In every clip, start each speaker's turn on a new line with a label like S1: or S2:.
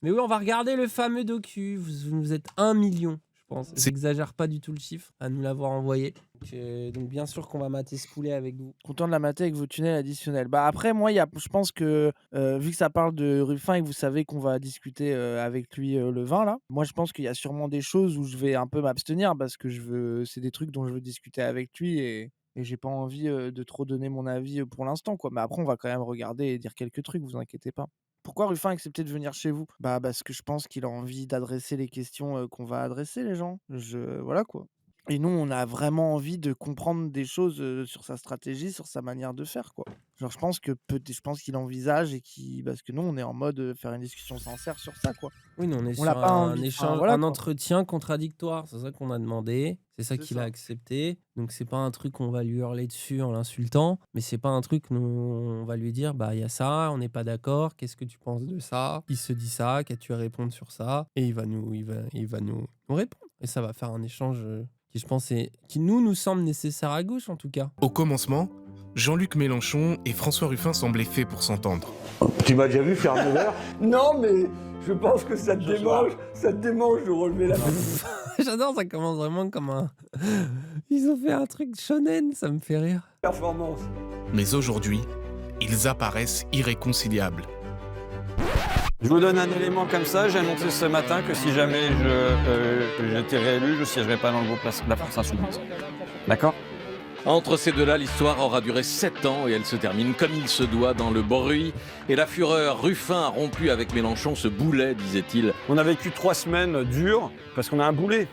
S1: Mais oui, on va regarder le fameux docu. Vous êtes 1 million, je pense. J'exagère pas du tout le chiffre à nous l'avoir envoyé. Donc bien sûr qu'on va mater ce poulet avec vous.
S2: Content de la mater avec vos tunnels additionnels. Bah, après moi, je pense que, vu que ça parle de Ruffin et que vous savez qu'on va discuter, avec lui, le vin là, moi je pense qu'il y a sûrement des choses où je vais un peu m'abstenir parce que c'est des trucs dont je veux discuter avec lui et j'ai pas envie, de trop donner mon avis, pour l'instant quoi. Mais après on va quand même regarder et dire quelques trucs, vous inquiétez pas. Pourquoi Ruffin a accepté de venir chez vous? Bah, parce que je pense qu'il a envie d'adresser les questions, qu'on va adresser les gens. Voilà quoi. Et nous, on a vraiment envie de comprendre des choses, sur sa stratégie, sur sa manière de faire, quoi. Genre, je pense qu'il envisage parce que nous, on est en mode, faire une discussion sincère sur ça, quoi.
S1: Oui, nous on est
S2: On l'a
S1: sur
S2: pas
S1: un
S2: envie enfin,
S1: échange,
S2: voilà,
S1: un
S2: quoi.
S1: entretien contradictoire. C'est ça qu'on a demandé. C'est ça
S2: C'est
S1: qu'il a
S2: ça.
S1: accepté. Donc c'est pas un truc qu'on va lui hurler dessus en l'insultant, mais c'est pas un truc nous on va lui dire bah il y a ça, on n'est pas d'accord. Qu'est-ce que tu penses de ça? Il se dit ça. Qu'as-tu à répondre sur ça? Et il va nous répondre. Et ça va faire un échange qui je pense qui nous semble nécessaire à gauche en tout cas.
S3: Au commencement, Jean-Luc Mélenchon et François Ruffin semblaient faits pour s'entendre.
S4: Tu m'as déjà vu faire 9 heures?
S5: Non, mais je pense que ça te démange de relever la main.
S1: J'adore, ça commence vraiment comme un. Ils ont fait un truc shonen, ça me fait rire.
S5: Performance.
S3: Mais aujourd'hui, ils apparaissent irréconciliables.
S6: Je vous donne un élément comme ça. J'ai annoncé ce matin que si jamais j'étais réélu, je ne siégerais pas dans le groupe La France Insoumise. D'accord ?
S7: Entre ces deux-là, l'histoire aura duré 7 ans et elle se termine comme il se doit dans le bruit et la fureur. Ruffin a rompu avec Mélenchon ce boulet, disait-il.
S6: On a vécu 3 semaines dures parce qu'on a un boulet.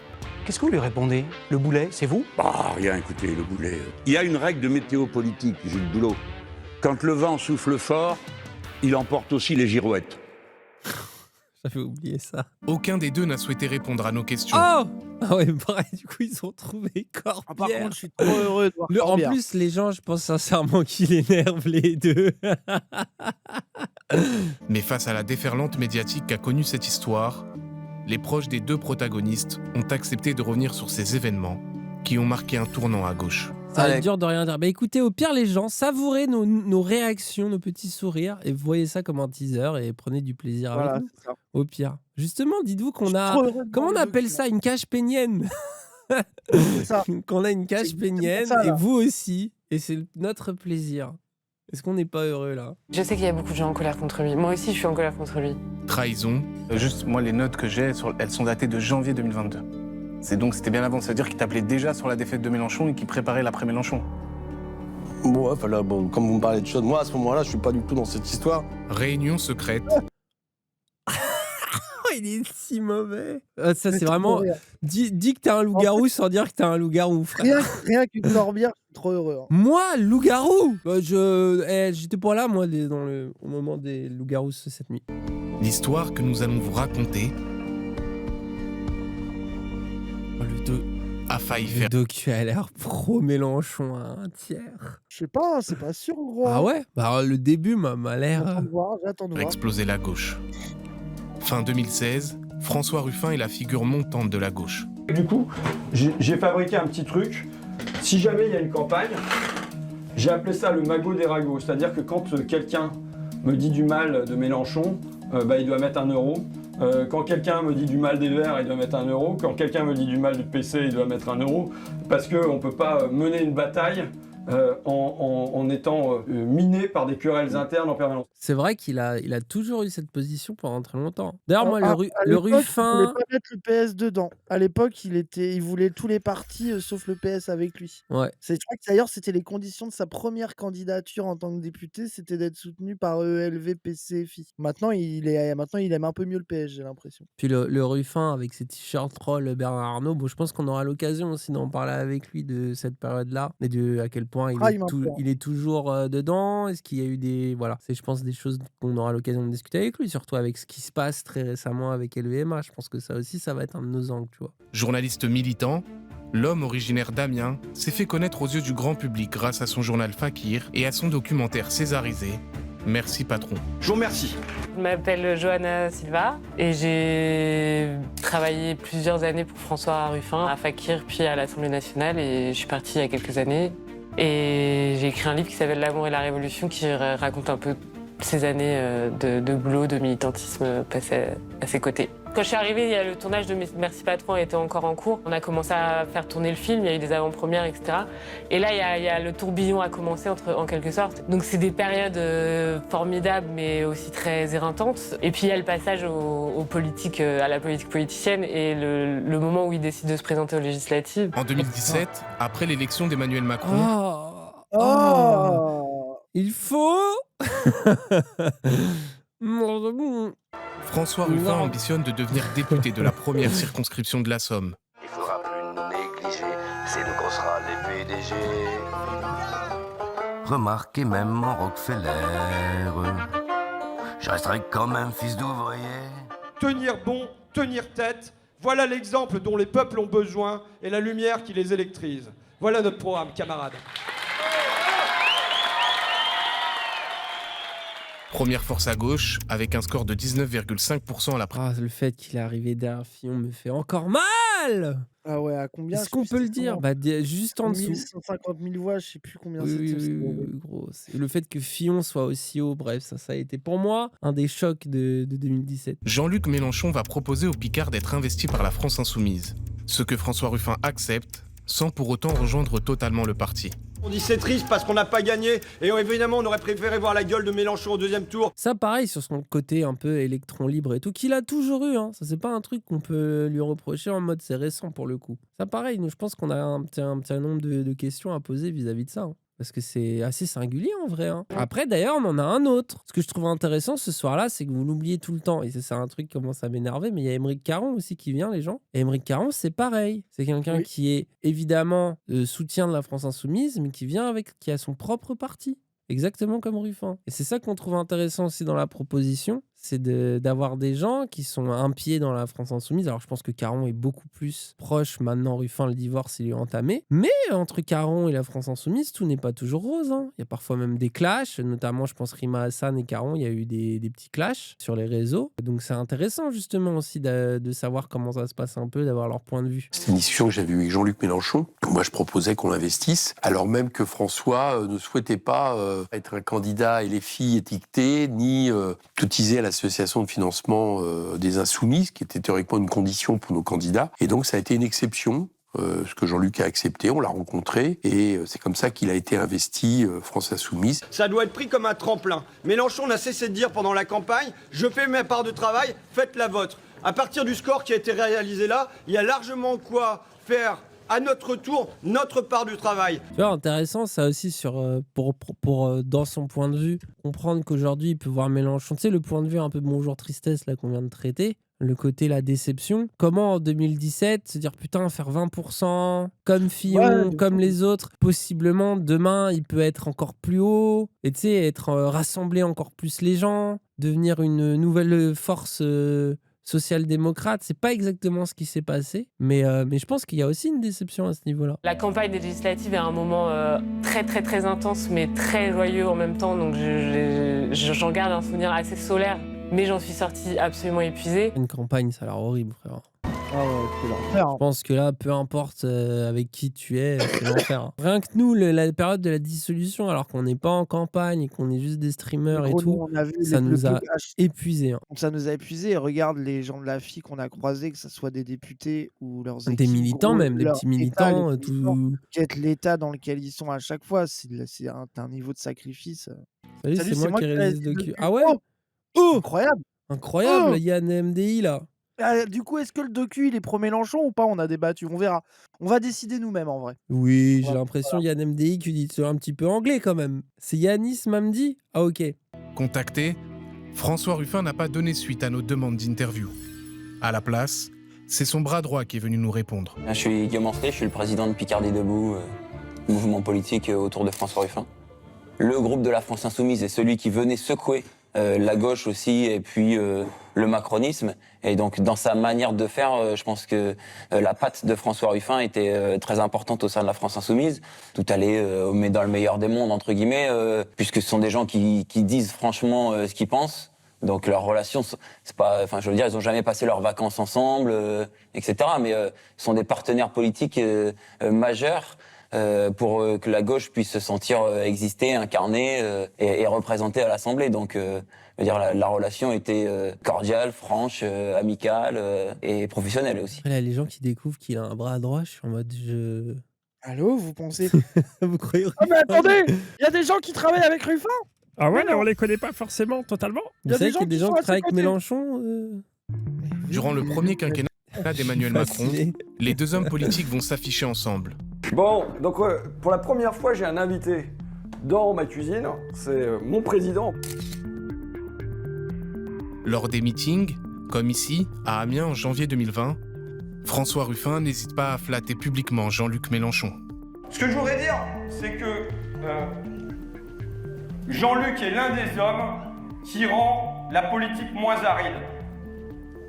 S8: Qu'est-ce que vous lui répondez? Le boulet, c'est vous?
S4: Bah, rien, écoutez, le boulet. Il y a une règle de météo politique, Gilles Boulot. Quand le vent souffle fort, il emporte aussi les girouettes.
S1: J'avais oublié ça.
S3: Aucun des deux n'a souhaité répondre à nos questions.
S1: Oh ah ouais, pareil, du coup, ils ont trouvé Corbière.
S2: Ah, par contre, je suis trop heureux de voir
S1: En
S2: Corbière.
S1: plus, les gens, je pense sincèrement qu'il énerve les deux.
S3: Mais face à la déferlante médiatique qu'a connue cette histoire, les proches des deux protagonistes ont accepté de revenir sur ces événements qui ont marqué un tournant à gauche.
S1: Ça va être dur de rien dire. Bah écoutez, au pire, les gens, savourez nos réactions, nos petits sourires, et voyez ça comme un teaser et prenez du plaisir avec
S2: Voilà,
S1: nous.
S2: c'est ça.
S1: Au pire. Justement, dites-vous
S2: Je
S1: qu'on
S2: suis
S1: a.
S2: trop heureux de
S1: Comment on
S2: voir le
S1: appelle
S2: docu,
S1: ça? Une cage pénienne.
S2: C'est ça.
S1: Qu'on a une
S2: C'est
S1: cage
S2: exactement
S1: pénienne,
S2: ça,
S1: et
S2: là.
S1: vous aussi. Et c'est notre plaisir. Est-ce qu'on n'est pas heureux là?
S9: Je sais qu'il y a beaucoup de gens en colère contre lui. Moi aussi, je suis en colère contre lui.
S3: Trahison,
S10: Juste, moi, les notes que j'ai, elles sont datées de janvier 2022. C'était bien avant. Ça veut dire qu'il t'appelait déjà sur la défaite de Mélenchon et qu'il préparait l'après-Mélenchon.
S8: Moi, voilà, bon, comme vous me parlez de choses, moi, à ce moment-là, je suis pas du tout dans cette histoire.
S3: réunion secrète,
S1: Oh, il est si mauvais. Ça, c'est
S2: trop
S1: vraiment.
S2: rire.
S1: Dis que t'es un loup-garou sans dire que t'es un loup-garou, frère.
S2: Rien qu'une Corbière, je suis trop heureux, hein.
S1: Moi, loup-garou j'étais pas là, moi, au moment des loups-garous cette nuit.
S3: l'histoire que nous allons vous raconter a failli
S1: Le
S3: faire
S1: docu a l'air pro-Mélenchon à un tiers.
S2: Je sais pas, c'est pas sûr, gros.
S1: Ah ouais? Bah, le début m'a l'air.
S2: J'attends de voir.
S3: exploser la gauche. Fin 2016, François Ruffin est la figure montante de la gauche.
S6: Du coup, j'ai fabriqué un petit truc. Si jamais il y a une campagne, j'ai appelé ça le magot des ragots. C'est-à-dire que quand quelqu'un me dit du mal de Mélenchon, il doit mettre 1 euro. Quand quelqu'un me dit du mal des Verts, il doit mettre 1 euro. Quand quelqu'un me dit du mal du PC, il doit mettre 1 euro. Parce qu'on ne peut pas mener une bataille en étant miné par des querelles internes en permanence.
S1: C'est vrai qu'il a toujours eu cette position pendant très longtemps. D'ailleurs, moi,
S2: À
S1: le
S2: l'époque, il voulait
S1: Ruffin.
S2: pas mettre le PS dedans. À l'époque, il voulait tous les partis, sauf le PS avec lui.
S1: Ouais.
S2: Je crois que d'ailleurs, c'était les conditions de sa première candidature en tant que député, c'était d'être soutenu par ELV, PC, FI. Maintenant, il aime un peu mieux le PS, j'ai l'impression.
S1: Puis le Ruffin avec ses t-shirts troll Bernard Arnault, bon, je pense qu'on aura l'occasion aussi d'en parler avec lui de cette période-là et de à quel point
S2: Prime un peu, hein.
S1: il est toujours dedans. Est-ce qu'il y a eu des. Voilà, c'est je pense des choses qu'on aura l'occasion de discuter avec lui, surtout avec ce qui se passe très récemment avec LVMH. Je pense que ça aussi, ça va être un de nos angles, tu vois.
S3: Journaliste militant, l'homme originaire d'Amiens s'est fait connaître aux yeux du grand public grâce à son journal Fakir et à son documentaire césarisé Merci patron.
S6: Je vous remercie.
S9: Je m'appelle Johanna Silva et j'ai travaillé plusieurs années pour François Ruffin à Fakir puis à l'Assemblée nationale et je suis partie il y a quelques années. Et j'ai écrit un livre qui s'appelle L'amour et la révolution qui raconte un peu ces années de boulot, de militantisme passées à ses côtés. Quand je suis arrivée, le tournage de Merci Patron était encore en cours. On a commencé à faire tourner le film, il y a eu des avant-premières, etc. Et là, il y a le tourbillon a commencé en quelque sorte. Donc c'est des périodes formidables, mais aussi très éreintantes. Et puis il y a le passage aux politiques, à la politique politicienne et le moment où il décide de se présenter aux législatives.
S3: En 2017, après l'élection d'Emmanuel Macron,
S1: Il faut...
S3: François Ruffin ambitionne de devenir député de la première circonscription de la Somme.
S11: Il faudra plus nous négliger, c'est nous qu'on sera les PDG.
S12: Remarquez même en Rockefeller, je resterai quand même fils d'ouvrier.
S13: Tenir bon, tenir tête, voilà l'exemple dont les peuples ont besoin et la lumière qui les électrise. Voilà notre programme, camarades.
S3: Première force à gauche, avec un score de 19,5% à la
S1: Le fait qu'il est arrivé derrière Fillon me fait encore mal.
S2: Ah ouais, à combien?
S1: Est-ce qu'on peut le dire? Juste en dessous.
S2: 150 000 voix, je sais plus combien
S1: Oui,
S2: c'était.
S1: gros. Le fait que Fillon soit aussi haut, bref, ça a été pour moi un des chocs de 2017.
S3: Jean-Luc Mélenchon va proposer au Picard d'être investi par la France Insoumise, ce que François Ruffin accepte, sans pour autant rejoindre totalement le parti.
S13: On dit c'est triste parce qu'on n'a pas gagné et évidemment on aurait préféré voir la gueule de Mélenchon au deuxième tour.
S1: Ça pareil sur son côté un peu électron libre et tout, qu'il a toujours eu, hein. Ça c'est pas un truc qu'on peut lui reprocher en mode c'est récent pour le coup. Ça pareil, je pense qu'on a un petit nombre de questions à poser vis-à-vis de ça. Hein. Parce que c'est assez singulier en vrai. Hein. Après d'ailleurs on en a un autre. Ce que je trouve intéressant ce soir-là, c'est que vous l'oubliez tout le temps. Et c'est un truc qui commence à m'énerver, mais il y a Aymeric Caron aussi qui vient, les gens. Et Aymeric Caron, c'est pareil. C'est quelqu'un qui est évidemment soutien de la France Insoumise, mais qui a son propre parti. Exactement comme Ruffin. Et c'est ça qu'on trouve intéressant aussi dans la proposition, c'est d'avoir des gens qui sont un pied dans la France Insoumise. Alors je pense que Caron est beaucoup plus proche maintenant, Ruffin, le divorce il est entamé. Mais entre Caron et la France Insoumise, tout n'est pas toujours rose. Hein. Il y a parfois même des clashs, notamment je pense Rima Hassan et Caron, il y a eu des petits clashs sur les réseaux. Donc c'est intéressant justement aussi de savoir comment ça se passe un peu, d'avoir leur point de vue.
S8: C'était une discussion que j'avais eue avec Jean-Luc Mélenchon. Moi je proposais qu'on investisse, alors même que François ne souhaitait pas être un candidat LFI étiqueté, ni cotiser à l'association de financement des Insoumis, qui était théoriquement une condition pour nos candidats. Et donc ça a été une exception, ce que Jean-Luc a accepté, on l'a rencontré, et c'est comme ça qu'il a été investi France Insoumise.
S13: Ça doit être pris comme un tremplin. Mélenchon n'a cessé de dire pendant la campagne, je fais ma part de travail, faites la vôtre. À partir du score qui a été réalisé là, il y a largement quoi faire à notre tour, notre part du travail.
S1: Tu vois, intéressant ça aussi pour dans son point de vue, comprendre qu'aujourd'hui il peut voir Mélenchon, tu sais le point de vue un peu bonjour tristesse là qu'on vient de traiter, le côté la déception. Comment en 2017 se dire putain faire 20% comme Fillon, comme les autres, possiblement demain il peut être encore plus haut et tu sais être rassembler encore plus les gens, devenir une nouvelle force social-démocrate, c'est pas exactement ce qui s'est passé, mais je pense qu'il y a aussi une déception à ce niveau-là.
S9: La campagne législative est un moment très très très intense, mais très joyeux en même temps, donc j'en garde un souvenir assez solaire, mais j'en suis sortie absolument épuisée.
S1: Une campagne, ça a l'air horrible, frère.
S2: Ah ouais, c'est l'enfer.
S1: Je pense que là, peu importe avec qui tu es, c'est l'enfer. Hein. Rien que nous, la période de la dissolution, alors qu'on n'est pas en campagne et qu'on est juste des streamers et tout, ça nous a épuisés. Hein.
S2: Ça nous a épuisés. Et regarde les gens de la FI qu'on a croisés, que ce soit des députés ou leurs équipes.
S1: Des militants même, des petits militants.
S2: Qui est l'état dans lequel ils sont à chaque fois. C'est un niveau de sacrifice.
S1: Salut, c'est moi qui réalise ce docu. Ah ouais?
S2: Incroyable.
S1: Incroyable, Yann MDI là.
S2: Du coup, est-ce que le docu il est pro-Mélenchon ou pas? On a débattu, on verra. On va décider nous-mêmes en vrai.
S1: Oui, j'ai l'impression Yann MDI qui dit un petit peu anglais quand même. C'est Yanis Mamdi? Ah ok.
S3: Contacté, François Ruffin n'a pas donné suite à nos demandes d'interview. À la place, c'est son bras droit qui est venu nous répondre.
S14: Je suis Guillaume Ancelet, je suis le président de Picardie Debout, mouvement politique autour de François Ruffin. Le groupe de la France Insoumise est celui qui venait secouer la gauche aussi, et puis le macronisme. Et donc, dans sa manière de faire, je pense que la patte de François Ruffin était très importante au sein de la France Insoumise. Tout allait mais dans le meilleur des mondes, entre guillemets, puisque ce sont des gens qui disent franchement ce qu'ils pensent. Donc, leurs relations, c'est pas, enfin, je veux dire, ils ont jamais passé leurs vacances ensemble, etc. Mais ce sont des partenaires politiques majeurs. pour que la gauche puisse se sentir exister, incarner et représenter à l'Assemblée. Donc, je veux dire, la relation était cordiale, franche, amicale et professionnelle aussi.
S1: Là, les gens qui découvrent qu'il a un bras droit, je suis en mode
S2: Allô, vous pensez
S1: Vous croyez
S2: Ah mais attendez, il y a des gens qui travaillent avec Ruffin.
S15: Ah ouais,
S2: Mais
S15: mais on
S2: non.
S15: les connaît pas forcément totalement.
S1: Vous savez qu'il y a des gens qui travaillent avec Mélenchon
S3: Durant le premier quinquennat d'Emmanuel Macron, les deux hommes politiques vont s'afficher ensemble.
S5: Bon, donc pour la première fois, j'ai un invité dans ma cuisine. C'est mon président.
S3: Lors des meetings, comme ici, à Amiens en janvier 2020, François Ruffin n'hésite pas à flatter publiquement Jean-Luc Mélenchon.
S13: Ce que je voudrais dire, c'est que Jean-Luc est l'un des hommes qui rend la politique moins aride.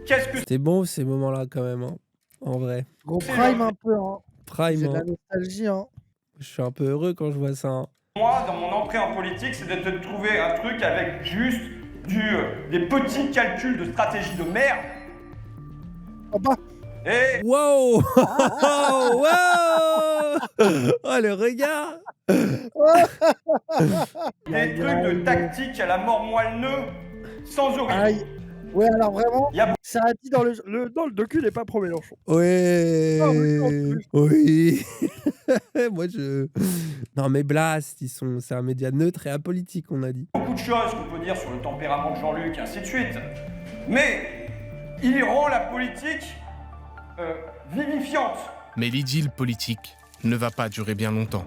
S13: Qu'est-ce que
S1: C'était bon ces moments-là quand même, hein, en vrai.
S2: Gros prime un peu, hein.
S1: Prime,
S2: C'est de la
S1: hein.
S2: nostalgie, hein.
S1: Je suis un peu heureux quand je vois ça. hein.
S13: moi, dans mon entrée en politique, c'est de te trouver un truc avec juste des petits calculs de stratégie de merde. Et
S1: Wow Wow Oh, le regard
S13: des trucs de tactique à la mort moelle-nœud sans origine.
S2: Aïe. Ouais, alors vraiment,
S13: Il y a
S2: ça a dit dans le docu, il n'est pas pro Mélenchon.
S1: Ouais
S2: Ah oui, en plus.
S1: Oui Moi, Non, mais Blast, c'est un média neutre et apolitique, on a dit.
S13: beaucoup de choses qu'on peut dire sur le tempérament de Jean-Luc et ainsi de suite. Mais il rend la politique vivifiante.
S3: Mais l'idylle politique ne va pas durer bien longtemps.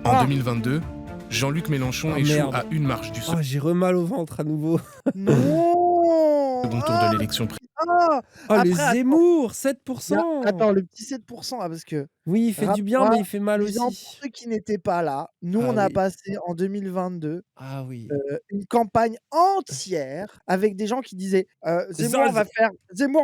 S3: En 2022, Jean-Luc Mélenchon échoue
S1: merde.
S3: à une marche du
S1: Oh, j'ai re-mal au ventre à nouveau.
S2: Non
S3: second tour de l'élection présidentielle.
S2: Ah
S1: Oh, le
S2: Après,
S1: Zemmour,
S2: il y a-
S1: 7%.
S2: Attends, le petit 7%, ah, parce que...
S1: Oui, il fait du bien, mais il fait mal
S2: Pour
S1: aussi.
S2: ceux qui n'étaient pas là, nous,
S1: Ah
S2: on a
S1: oui.
S2: passé en 2022
S1: Ah oui.
S2: une campagne entière avec des gens qui disaient Zemmour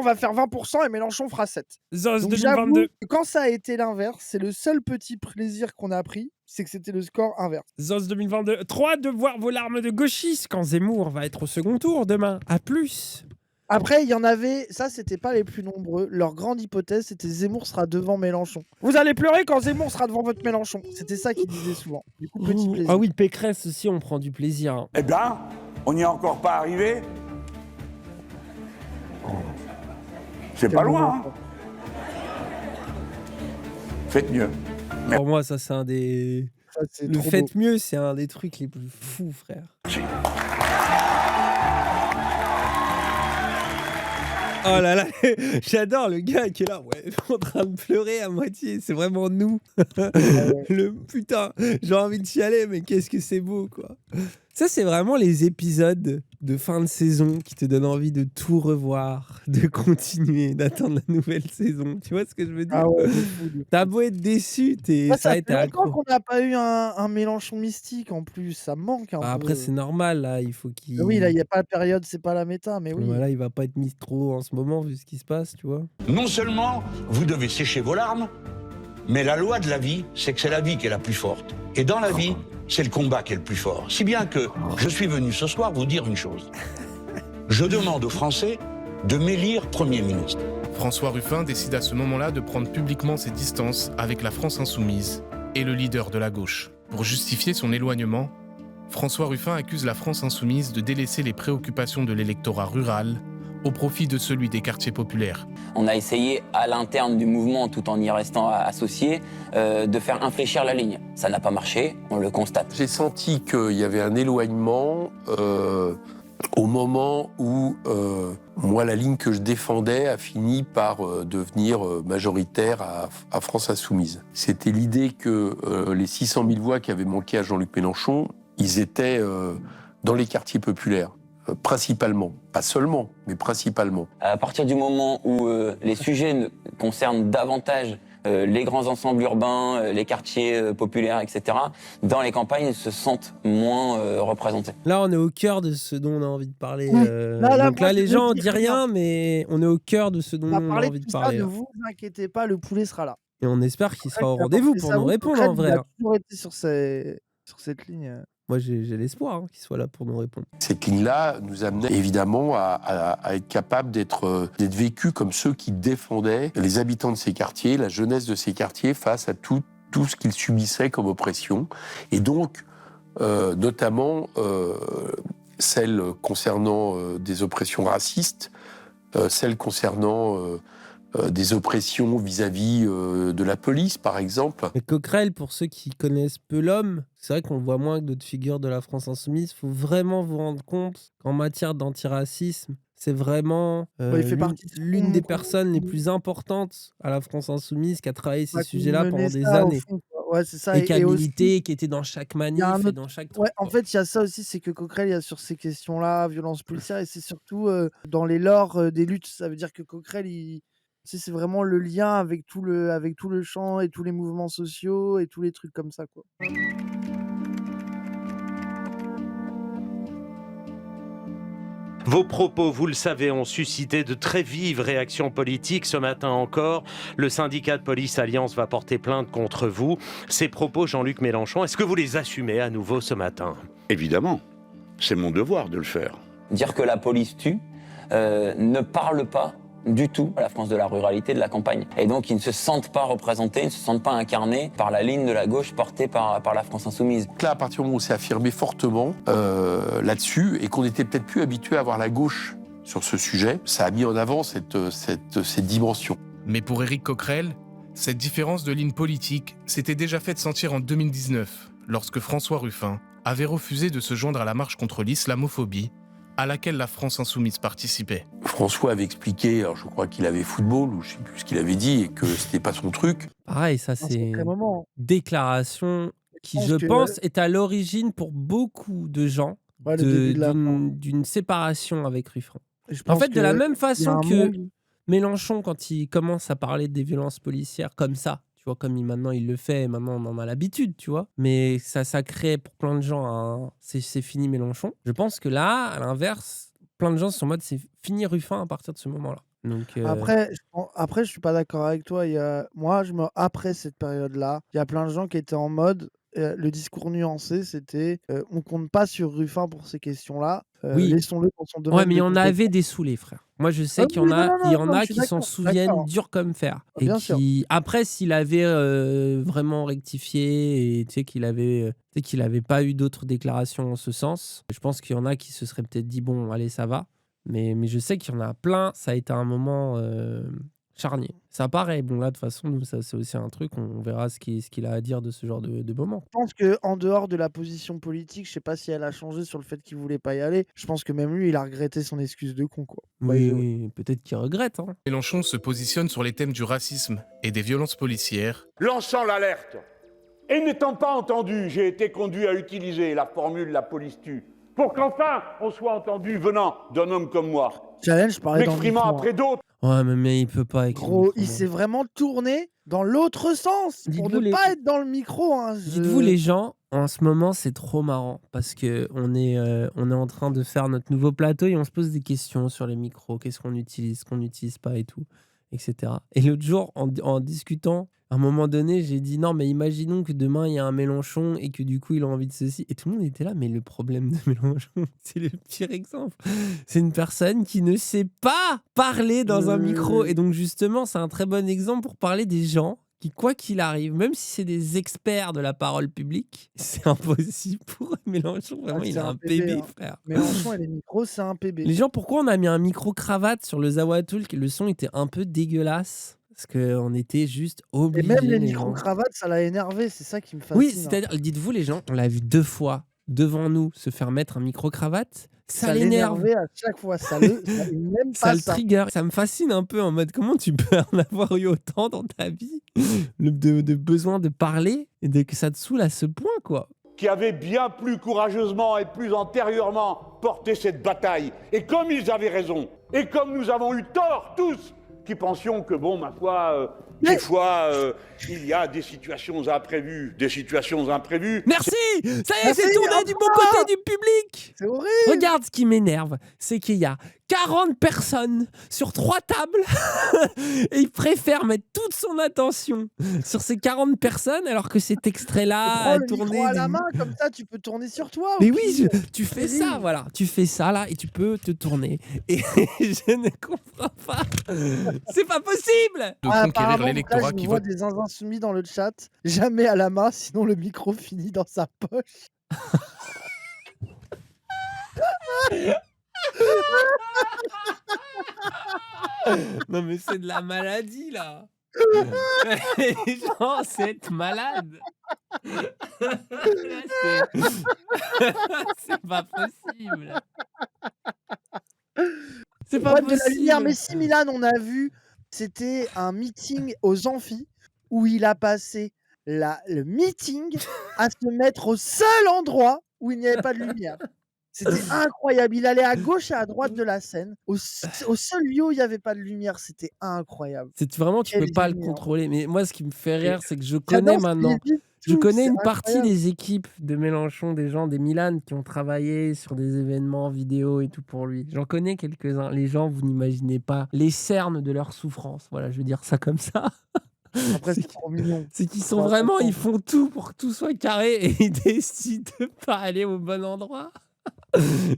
S2: va faire 20% et Mélenchon fera 7.
S15: Zos
S2: Donc
S15: 2022.
S2: j'avoue que quand ça a été l'inverse, c'est le seul petit plaisir qu'on a pris, c'est que c'était le score inverse.
S15: Zos 2022. 3 de voir vos larmes de gauchiste quand Zemmour va être au second tour demain. À plus.
S2: Après, il y en avait, ça c'était pas les plus nombreux, leur grande hypothèse c'était Zemmour sera devant Mélenchon. Vous allez pleurer quand Zemmour sera devant votre Mélenchon. C'était ça qu'ils disaient souvent. Du coup, petit
S1: Ouh.
S2: plaisir.
S1: Ah oui, Pécresse aussi, on prend du plaisir. hein.
S4: Eh bien, on n'y est encore pas arrivé. C'est pas loin. hein. Faites mieux.
S1: Pour moi, ça, c'est un des.
S2: Ça, c'est
S1: Le
S2: trop
S1: faites
S2: beau.
S1: mieux, c'est un des trucs les plus fous, frère. Oh là là, j'adore le gars qui est là, ouais, en train de pleurer à moitié, c'est vraiment nous. Le putain, j'ai envie de chialer, mais qu'est-ce que c'est beau, quoi. Ça, c'est vraiment les épisodes de fin de saison qui te donnent envie de tout revoir, de continuer, d'attendre la nouvelle saison. Tu vois ce que je veux dire?
S2: Ah ouais, de fou, de fou.
S1: T'as beau être déçu,
S2: Ouais, ça
S1: ça
S2: fait
S1: été
S2: longtemps
S1: accro.
S2: qu'on n'a pas eu un Mélenchon mystique en plus, ça me manque un
S1: Bah,
S2: peu.
S1: après, c'est normal, là, il faut qu'il.
S2: Oui, là, il n'y a pas la période, c'est pas la méta, mais oui.
S1: Voilà, il va pas être mis trop en ce moment, vu ce qui se passe, tu vois.
S4: Non seulement vous devez sécher vos larmes, mais la loi de la vie, c'est que c'est la vie qui est la plus forte. Et dans la vie, c'est le combat qui est le plus fort. Si bien que je suis venu ce soir vous dire une chose. Je demande aux Français de m'élire Premier ministre.
S3: François Ruffin décide à ce moment-là de prendre publiquement ses distances avec la France insoumise et le leader de la gauche. Pour justifier son éloignement, François Ruffin accuse la France insoumise de délaisser les préoccupations de l'électorat rural au profit de celui des quartiers populaires.
S14: On a essayé à l'interne du mouvement, tout en y restant associé, de faire infléchir la ligne. Ça n'a pas marché, on le constate.
S8: J'ai senti qu'il y avait un éloignement au moment où moi, la ligne que je défendais a fini par devenir majoritaire à France Insoumise. C'était l'idée que les 600 000 voix qui avaient manqué à Jean-Luc Mélenchon, ils étaient dans les quartiers populaires. Principalement, pas seulement, mais principalement.
S14: À partir du moment où les sujets concernent davantage les grands ensembles urbains, les quartiers populaires, etc., dans les campagnes, ils se sentent moins représentés.
S1: Là, on est au cœur de ce dont on a envie de parler.
S2: Oui. Là,
S1: Donc
S2: moi,
S1: là, les
S2: je
S1: gens
S2: veux
S1: on
S2: dire,
S1: dit rien, mais on est au cœur de ce dont
S2: On va
S1: on a
S2: parler
S1: envie
S2: de
S1: de
S2: tout ça,
S1: parler.
S2: ne
S1: là.
S2: vous inquiétez pas, le poulet sera là.
S1: Et on espère qu'il sera au
S2: Après,
S1: rendez-vous
S2: c'est
S1: pour
S2: ça,
S1: nous
S2: vous,
S1: répondre
S2: Cochrane,
S1: en vrai.
S2: Il a
S1: hein.
S2: toujours été sur cette ligne.
S1: Moi, j'ai l'espoir qu'il soit là pour nous répondre.
S8: Cette ligne-là nous amenait évidemment à être capable d'être vécus comme ceux qui défendaient les habitants de ces quartiers, la jeunesse de ces quartiers face à tout ce qu'ils subissaient comme oppression. Et donc, notamment celle concernant des oppressions racistes, celle concernant des oppressions vis-à-vis de la police, par exemple.
S1: Mais Coquerel, pour ceux qui connaissent peu l'homme, c'est vrai qu'on le voit moins que d'autres figures de la France insoumise. Il faut vraiment vous rendre compte qu'en matière d'antiracisme, c'est vraiment l'une des personnes les plus importantes à la France insoumise qui a travaillé ces sujets-là pendant des années.
S2: Ouais, c'est ça.
S1: Et qui a milité,
S2: aussi,
S1: qui était dans chaque
S2: il y
S1: manif
S2: a un
S1: et
S2: autre-
S1: dans chaque
S2: ouais,
S1: truc.
S2: en fait, il y a ça aussi, c'est que Coquerel, il y a sur ces questions-là, violence policière, et c'est surtout dans les lores des luttes. Ça veut dire que Coquerel, c'est vraiment le lien avec tout le champ et tous les mouvements sociaux et tous les trucs comme ça, quoi.
S16: Vos propos, vous le savez, ont suscité de très vives réactions politiques. Ce matin encore, le syndicat de police Alliance va porter plainte contre vous. Ces propos, Jean-Luc Mélenchon, est-ce que vous les assumez à nouveau ce matin ?
S4: Évidemment, c'est mon devoir de le faire.
S14: Dire que la police tue ne parle pas du tout à la France de la ruralité, de la campagne. Et donc, ils ne se sentent pas représentés, ils ne se sentent pas incarnés par la ligne de la gauche portée par la France insoumise.
S8: Là, à partir du moment où on s'est affirmé fortement là-dessus et qu'on n'était peut-être plus habitué à voir la gauche sur ce sujet, ça a mis en avant cette dimension.
S3: Mais pour Éric Coquerel, cette différence de ligne politique s'était déjà faite sentir en 2019, lorsque François Ruffin avait refusé de se joindre à la marche contre l'islamophobie, à laquelle la France insoumise participait.
S8: François avait expliqué, alors je crois qu'il avait football, ou je ne sais plus ce qu'il avait dit, et que c'était pas son truc.
S1: Pareil, ça c'est une déclaration qui, je pense, est à l'origine pour beaucoup de gens d'une séparation avec Ruffin. En fait, de la même façon que Mélenchon, quand il commence à parler des violences policières comme ça, tu vois, comme maintenant il le fait, maintenant on en a l'habitude, tu vois. Mais ça crée pour plein de gens c'est fini Mélenchon. Je pense que là, à l'inverse, plein de gens sont en mode c'est fini Ruffin à partir de ce moment-là. Donc,
S2: Après, je suis pas d'accord avec toi. Après cette période-là, il y a plein de gens qui étaient en mode le discours nuancé, c'était on compte pas sur Ruffin pour ces questions-là.
S1: Oui.
S2: Laissons-le pour son domaine.
S1: Ouais, mais il y
S2: de
S1: en
S2: compétence.
S1: avait des saoulés, frère. Moi, je sais qu'il y en a qui s'en souviennent dur comme fer. Et
S2: Bien sûr.
S1: après, s'il avait vraiment rectifié et tu sais qu'il avait pas eu d'autres déclarations en ce sens, je pense qu'il y en a qui se seraient peut-être dit bon, allez, ça va. Mais je sais qu'il y en a plein. Ça a été un moment charnier. Ça paraît. Bon, là, de toute façon, nous, ça, c'est aussi un truc. On verra ce qu'il a à dire de ce genre de moment.
S2: Je pense qu'en dehors de la position politique, je sais pas si elle a changé sur le fait qu'il voulait pas y aller. Je pense que même lui, il a regretté son excuse de con, quoi.
S1: Oui, peut-être qu'il regrette. Hein.
S3: Mélenchon se positionne sur les thèmes du racisme et des violences policières.
S4: Lançant l'alerte, et n'étant pas entendu, j'ai été conduit à utiliser la formule « la police tue », pour qu'enfin on soit entendu venant d'un homme comme moi,
S2: Challenge, je parlais dans le
S4: m'exprimant
S2: micro,
S4: après d'autres.
S1: Ouais, mais il peut pas. Avec
S2: Gros, il s'est vraiment tourné dans l'autre sens pour ne pas être dans le micro. Hein.
S1: Dites-vous les gens, en ce moment c'est trop marrant parce que on est en train de faire notre nouveau plateau et on se pose des questions sur les micros, qu'est-ce qu'on utilise, ce qu'on n'utilise pas et tout, etc. Et l'autre jour, en discutant, à un moment donné, j'ai dit non mais imaginons que demain il y a un Mélenchon et que du coup il a envie de ceci, et tout le monde était là, mais le problème de Mélenchon, c'est le pire exemple, c'est une personne qui ne sait pas parler dans un micro, et donc justement c'est un très bon exemple pour parler des gens qui, quoi qu'il arrive, même si c'est des experts de la parole publique, c'est impossible pour Mélenchon. Vraiment, il a un PB,
S2: hein.
S1: frère.
S2: Mélenchon et les micros, c'est un PB.
S1: Les gens, pourquoi on a mis un micro-cravate sur le Zawatoul, que le son était un peu dégueulasse? Parce qu'on était juste obligés.
S2: Et même les micro-cravates, ça l'a énervé, c'est ça qui me fascine.
S1: Oui, c'est-à-dire, dites-vous les gens, on l'a vu 2 fois devant nous se faire mettre un micro-cravate. Ça l'énerve.
S2: À chaque fois, ça n'aime pas
S1: ça le trigger. Ça me fascine un peu en mode comment tu peux en avoir eu autant dans ta vie de besoin de parler et que ça te saoule à ce point, quoi.
S4: Qui avaient bien plus courageusement et plus antérieurement porté cette bataille. Et comme ils avaient raison, et comme nous avons eu tort tous, qui pensions que, bon, ma foi, des fois, il y a des situations imprévues.
S1: Merci. Ça y est, c'est tourné du bon côté du public.
S2: C'est horrible.
S1: Regarde, ce qui m'énerve, c'est qu'il y a 40 personnes sur 3 tables et il préfère mettre toute son attention sur ces 40 personnes alors que cet extrait-là a
S2: le
S1: tourné.
S2: micro à la main, comme ça tu peux tourner sur toi.
S1: Mais
S2: au
S1: oui,
S2: pire.
S1: tu fais ça, voilà. Tu fais ça là et tu peux te tourner. Et je ne comprends pas. C'est pas possible.
S3: De conquérir
S2: Apparemment,
S3: l'électorat
S2: là, je
S3: qui
S2: vois
S3: vote.
S2: des insoumis dans le chat. Jamais à la main, sinon le micro finit dans sa poche.
S1: Non mais c'est de la maladie là. Genre, c'est être malade. C'est pas possible. C'est pas
S2: Ouais, de la lumière.
S1: possible.
S2: Mais si Milan, on a vu, c'était un meeting aux amphis où il a passé le meeting à se mettre au seul endroit où il n'y avait pas de lumière. C'était incroyable. Il allait à gauche et à droite de la scène, au seul lieu où il n'y avait pas de lumière. C'était incroyable.
S1: C'est vraiment, tu
S2: Quel
S1: peux pas le
S2: génie, hein.
S1: contrôler. Mais moi, ce qui me fait
S2: Et
S1: rire, c'est que je connais
S2: j'adore ce qu'il
S1: maintenant.
S2: dit,
S1: Je
S2: tout,
S1: connais
S2: c'est
S1: une partie
S2: incroyable.
S1: des équipes de Mélenchon, des gens, des Milan qui ont travaillé sur des événements vidéo et tout pour lui. J'en connais quelques-uns. Les gens, vous n'imaginez pas les cernes de leur souffrance. Voilà, je vais dire ça comme ça.
S2: Après, c'est trop mignon.
S1: C'est qu'ils sont
S2: Faut
S1: vraiment,
S2: attendre.
S1: ils font tout pour que tout soit carré et ils décident de pas aller au bon endroit.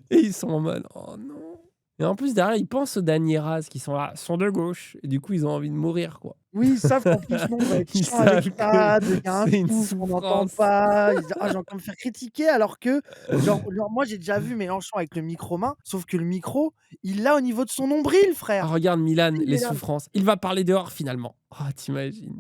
S1: Et ils sont en mode, oh non. Et en plus, derrière, ils pensent aux Danieras qui sont là, sont de gauche. Et du coup, ils ont envie de mourir, quoi.
S2: Oui, ils savent qu'en plus, nous, on va être
S1: Ils
S2: chiant avec
S1: savent
S2: ça,
S1: que
S2: il y a un
S1: c'est une
S2: souffle, on n'entend
S1: souffrance.
S2: pas. Ils disent, ah, j'ai encore me faire critiquer, alors que, genre, moi, j'ai déjà vu Mélenchon avec le micro main, sauf que le micro, il l'a au niveau de son nombril,
S1: Ah,
S2: frère.
S1: regarde Milan,
S2: Il
S1: les
S2: est là.
S1: souffrances. Il va parler dehors finalement. Oh, t'imagines.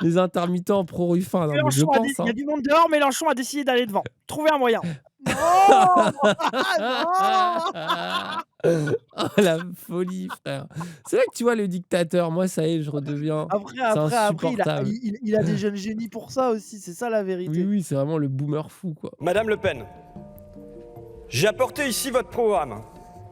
S1: Les intermittents pro-Ruffin, non, mais je
S2: Mélenchon a
S1: pense.
S2: il y a
S1: Hein.
S2: du monde dehors, Mélenchon a décidé d'aller devant. Trouver un moyen. Non.
S1: Oh, la folie, frère. C'est là que tu vois le dictateur. Moi, ça y est, je redeviens.
S2: Après,
S1: C'est
S2: il
S1: insupportable.
S2: a des jeunes génies pour ça aussi, c'est ça la vérité.
S1: Oui, oui, c'est vraiment le boomer fou, quoi.
S13: Madame Le Pen, j'ai apporté ici votre programme.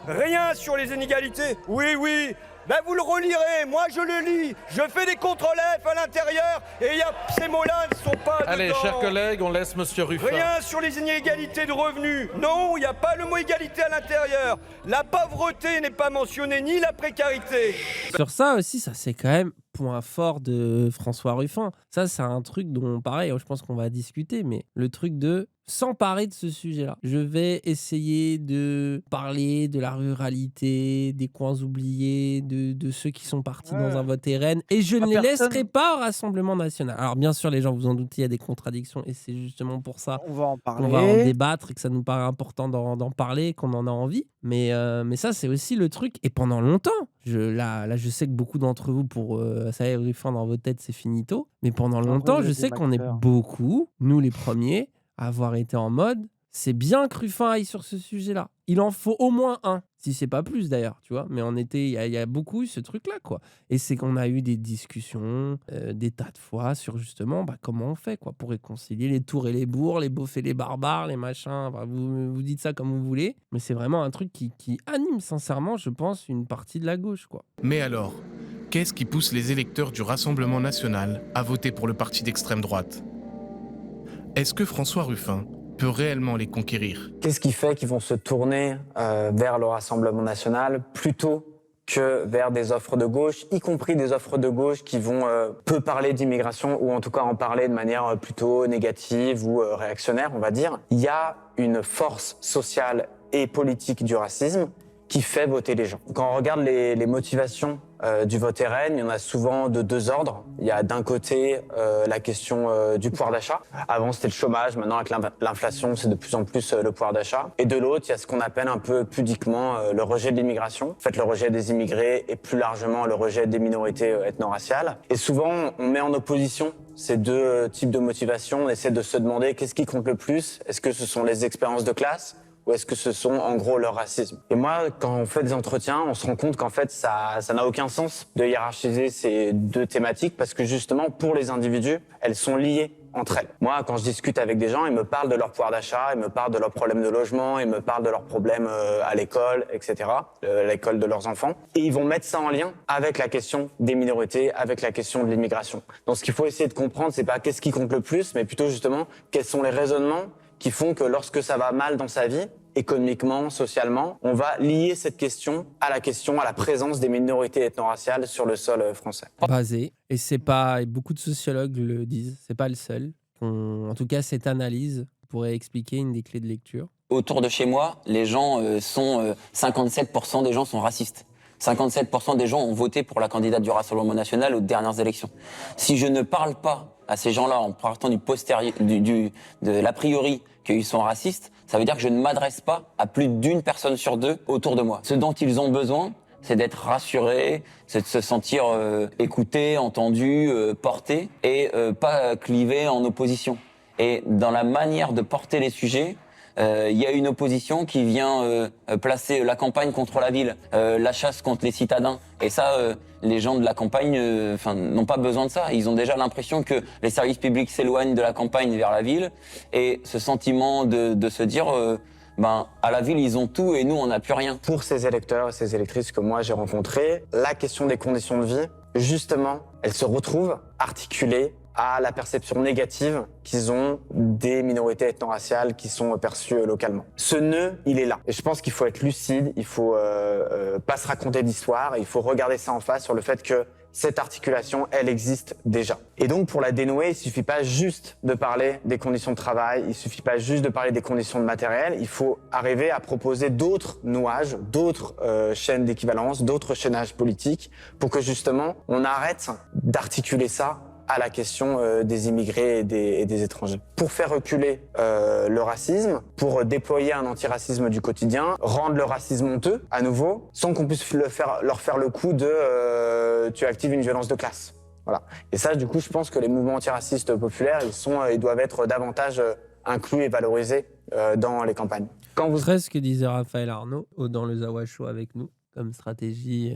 S13: Rien sur les inégalités. Oui, oui. Ben vous le relirez. Moi, je le lis. Je fais des contre-lèvres à l'intérieur. Et ces mots-là ne sont pas
S7: Allez,
S13: dedans.
S7: chers collègues, on laisse Monsieur Ruffin.
S13: Rien sur les inégalités de revenus. Non, il n'y a pas le mot égalité à l'intérieur. La pauvreté n'est pas mentionnée, ni la précarité.
S1: Sur ça aussi, ça c'est quand même point fort de François Ruffin. Ça, c'est un truc dont, pareil, je pense qu'on va discuter, mais le truc de s'emparer de ce sujet-là. Je vais essayer de parler de la ruralité, des coins oubliés, de ceux qui sont partis dans un vote RN, et je ne les laisserai pas au Rassemblement national. Alors bien sûr, les gens, vous en doutez, il y a des contradictions, et c'est justement pour ça
S2: On va en parler.
S1: qu'on va en débattre, et que ça nous paraît important d'en parler, qu'on en a envie. Mais ça, c'est aussi le truc. Et pendant longtemps, là, je sais que beaucoup d'entre vous, pour ça y est, Ruffin dans vos têtes, c'est finito. Mais pendant longtemps,
S2: il y a
S1: je
S2: des
S1: sais qu'on est
S2: acteurs.
S1: beaucoup, nous les premiers, à avoir été en mode, c'est bien que Ruffin aille sur ce sujet-là. Il en faut au moins un, si c'est pas plus d'ailleurs, tu vois. Mais il y a beaucoup eu ce truc-là, quoi. Et c'est qu'on a eu des discussions, des tas de fois sur justement comment on fait, quoi, pour réconcilier les tours et les bourgs, les beaufs et les barbares, les machins. Enfin, vous dites ça comme vous voulez, mais c'est vraiment un truc qui anime sincèrement, je pense, une partie de la gauche, quoi.
S3: Mais alors, qu'est-ce qui pousse les électeurs du Rassemblement national à voter pour le parti d'extrême droite ? Est-ce que François Ruffin peut réellement les conquérir ?
S17: Qu'est-ce qui fait qu'ils vont se tourner vers le Rassemblement national plutôt que vers des offres de gauche, y compris des offres de gauche qui vont peu parler d'immigration ou en tout cas en parler de manière plutôt négative ou réactionnaire, on va dire. Il y a une force sociale et politique du racisme qui fait voter les gens. Quand on regarde les motivations du vote RN, il y en a souvent de deux ordres. Il y a d'un côté la question du pouvoir d'achat. Avant, c'était le chômage. Maintenant, avec l'inflation, c'est de plus en plus le pouvoir d'achat. Et de l'autre, il y a ce qu'on appelle un peu pudiquement le rejet de l'immigration. En fait, le rejet des immigrés et plus largement le rejet des minorités ethno-raciales. Et souvent, on met en opposition ces deux types de motivations. On essaie de se demander qu'est-ce qui compte le plus. Est-ce que ce sont les expériences de classe ? Ou est-ce que ce sont en gros leur racisme? Et moi, quand on fait des entretiens, on se rend compte qu'en fait, ça n'a aucun sens de hiérarchiser ces deux thématiques parce que justement, pour les individus, elles sont liées entre elles. Moi, quand je discute avec des gens, ils me parlent de leur pouvoir d'achat, ils me parlent de leurs problèmes de logement, ils me parlent de leurs problèmes à l'école, etc., l'école de leurs enfants. Et ils vont mettre ça en lien avec la question des minorités, avec la question de l'immigration. Donc ce qu'il faut essayer de comprendre, c'est pas qu'est-ce qui compte le plus, mais plutôt justement quels sont les raisonnements qui font que lorsque ça va mal dans sa vie, économiquement, socialement, on va lier cette question, à la présence des minorités ethno-raciales sur le sol français.
S1: Basé. Et c'est pas, et beaucoup de sociologues le disent, c'est pas le seul. En tout cas, cette analyse pourrait expliquer une des clés de lecture.
S14: Autour de chez moi, les gens 57% des gens sont racistes. 57% des gens ont voté pour la candidate du Rassemblement national aux dernières élections. Si je ne parle pas à ces gens-là en partant de l'a priori qu'ils sont racistes, ça veut dire que je ne m'adresse pas à plus d'une personne sur deux autour de moi. Ce dont ils ont besoin, c'est d'être rassurés, c'est de se sentir écoutés, entendus, portés et pas clivés en opposition. Et dans la manière de porter les sujets, il y a une opposition qui vient placer la campagne contre la ville, la chasse contre les citadins. Et ça, les gens de la campagne n'ont pas besoin de ça. Ils ont déjà l'impression que les services publics s'éloignent de la campagne vers la ville. Et ce sentiment de se dire, à la ville, ils ont tout et nous, on n'a plus rien.
S17: Pour ces électeurs et ces électrices que moi j'ai rencontrés, la question des conditions de vie, justement, elle se retrouve articulée à la perception négative qu'ils ont des minorités ethno-raciales qui sont perçues localement. Ce nœud, il est là. Et je pense qu'il faut être lucide, il faut pas se raconter d'histoire, il faut regarder ça en face sur le fait que cette articulation, elle existe déjà. Et donc, pour la dénouer, il suffit pas juste de parler des conditions de travail, il suffit pas juste de parler des conditions de matériel, il faut arriver à proposer d'autres nouages, d'autres chaînes d'équivalence, d'autres chaînages politiques pour que justement, on arrête d'articuler ça à la question des immigrés et des étrangers. Pour faire reculer le racisme, pour déployer un antiracisme du quotidien, rendre le racisme honteux, à nouveau, sans qu'on puisse leur faire le coup de tu actives une violence de classe. Voilà. Et ça, du coup, je pense que les mouvements antiracistes populaires, ils doivent être davantage inclus et valorisés dans les campagnes.
S1: Très ce que disait Raphaël Arnaud dans le Zawa Show avec nous, comme stratégie...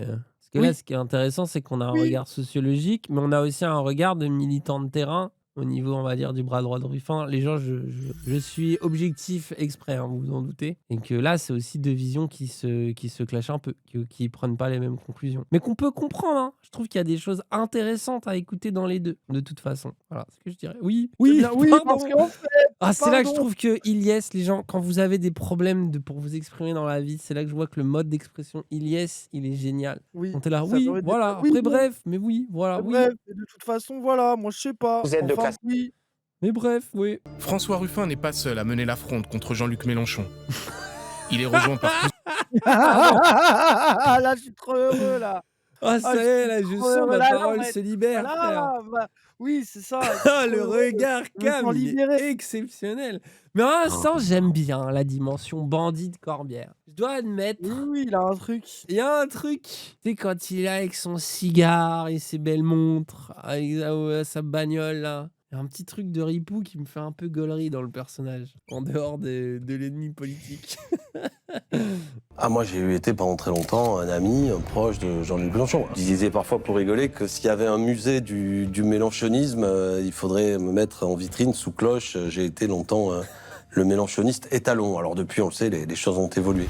S1: Parce que là, ce qui est intéressant, c'est qu'on a un regard sociologique, mais on a aussi un regard de militant de terrain au niveau, on va dire, du bras droit de Ruffin. Les gens, je suis objectif exprès, hein, vous vous en doutez. Et que là, c'est aussi deux visions qui se clashent un peu, qui ne prennent pas les mêmes conclusions. Mais qu'on peut comprendre, hein. Je trouve qu'il y a des choses intéressantes à écouter dans les deux, de toute façon. Voilà ce que je dirais. Oui,
S2: parce qu'en fait,
S1: c'est là que je trouve que Ilyes, les gens, quand vous avez des problèmes pour vous exprimer dans la vie, c'est là que je vois que le mode d'expression Ilyes, il est génial.
S2: Oui,
S1: On est là,
S2: ça
S1: oui,
S2: permet de-
S1: voilà.
S2: oui,
S1: Après,
S2: bon.
S1: bref, mais oui, voilà, oui.
S2: Bref, de toute façon, voilà, moi je sais pas.
S17: Vous êtes de classe.
S2: Oui.
S1: Mais bref, oui.
S3: François Ruffin n'est pas seul à mener la fronde contre Jean-Luc Mélenchon. Il est rejoint par
S2: Là, je suis trop heureux, là.
S1: Ah, ça y est, là, je
S2: trop
S1: sens
S2: heureux.
S1: ma
S2: Là,
S1: parole
S2: là,
S1: se libère,
S2: là,
S1: frère.
S2: bah, oui, c'est ça.
S1: Ah, le regard
S2: je me sens
S1: calme, il
S2: libéré.
S1: est exceptionnel. Mais en un sens, j'aime bien la dimension bandit de Corbière. Je dois admettre.
S2: Oui, il a un truc.
S1: Il y a un truc. Tu sais, quand il est avec son cigare et ses belles montres, avec sa bagnole, là. Il y a un petit truc de ripou qui me fait un peu gaulerie dans le personnage, en dehors de l'ennemi politique.
S18: Ah, moi, j'ai été pendant très longtemps un ami, un proche de Jean-Luc Mélenchon. Je disais parfois pour rigoler que s'il y avait un musée du mélenchonisme, il faudrait me mettre en vitrine sous cloche. J'ai été longtemps le mélenchoniste étalon. Alors depuis, on le sait, les choses ont évolué.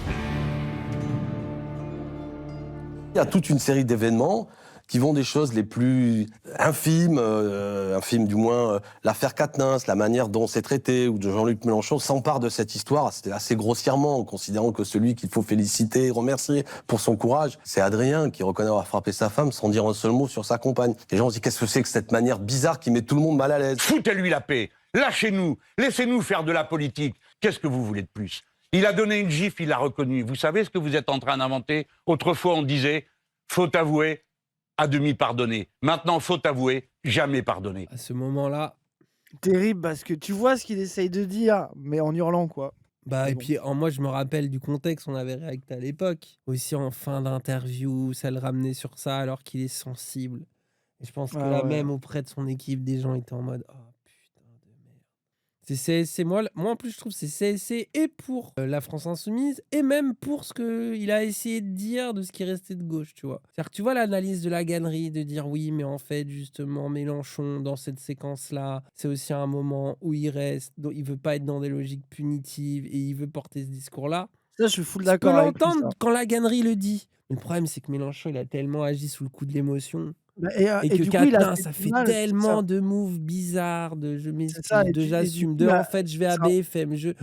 S18: Il y a toute une série d'événements qui vont des choses les plus infimes, infimes du moins, l'affaire Quatennens, la manière dont c'est traité, où Jean-Luc Mélenchon s'empare de cette histoire assez grossièrement, en considérant que celui qu'il faut féliciter, remercier pour son courage, c'est Adrien qui reconnaît avoir frappé sa femme sans dire un seul mot sur sa compagne. Les gens se disent qu'est-ce que c'est que cette manière bizarre qui met tout le monde mal à l'aise.
S4: Foutez-lui la paix, lâchez-nous, laissez-nous faire de la politique. Qu'est-ce que vous voulez de plus? Il a donné une gifle, il l'a reconnu. Vous savez ce que vous êtes en train d'inventer? Autrefois, on disait, faut avouer, à demi pardonné. Maintenant, faut avouer, jamais pardonné.
S1: À ce moment-là...
S2: Terrible, parce que tu vois ce qu'il essaye de dire, mais en hurlant, quoi.
S1: Bah,
S2: Mais
S1: et
S2: bon.
S1: puis, moi, je me rappelle du contexte, on avait réacté à l'époque. Aussi en fin d'interview, ça le ramenait sur ça alors qu'il est sensible. Et je pense que
S2: Ah
S1: là,
S2: ouais.
S1: même auprès de son équipe, des gens étaient en mode « Oh, putain de merde ». C'est CSC, moi, en plus, je trouve que c'est CSC et pour la France Insoumise, et même pour ce qu'il a essayé de dire de ce qui restait de gauche, tu vois. C'est-à-dire que tu vois l'analyse de la gannerie, de dire oui, mais en fait, justement, Mélenchon, dans cette séquence-là, c'est aussi un moment où il reste, il veut pas être dans des logiques punitives, et il veut porter ce discours-là.
S2: Ça, je suis full
S1: Tu peux
S2: d'accord avec lui,
S1: l'entendre
S2: ça.
S1: quand la gannerie le dit. Mais le problème, c'est que Mélenchon, il a tellement agi sous le coup de l'émotion Et
S2: Et
S1: que
S2: du coup, il a
S1: Quatennens,
S2: fait
S1: ça
S2: du
S1: fait
S2: mal, c'est ça.
S1: tellement de moves bizarres, de je
S2: C'est ça
S1: m'excuse,
S2: et
S1: de
S2: du
S1: j'assume,
S2: coup,
S1: de en fait je vais à
S2: ça
S1: BFM, il y a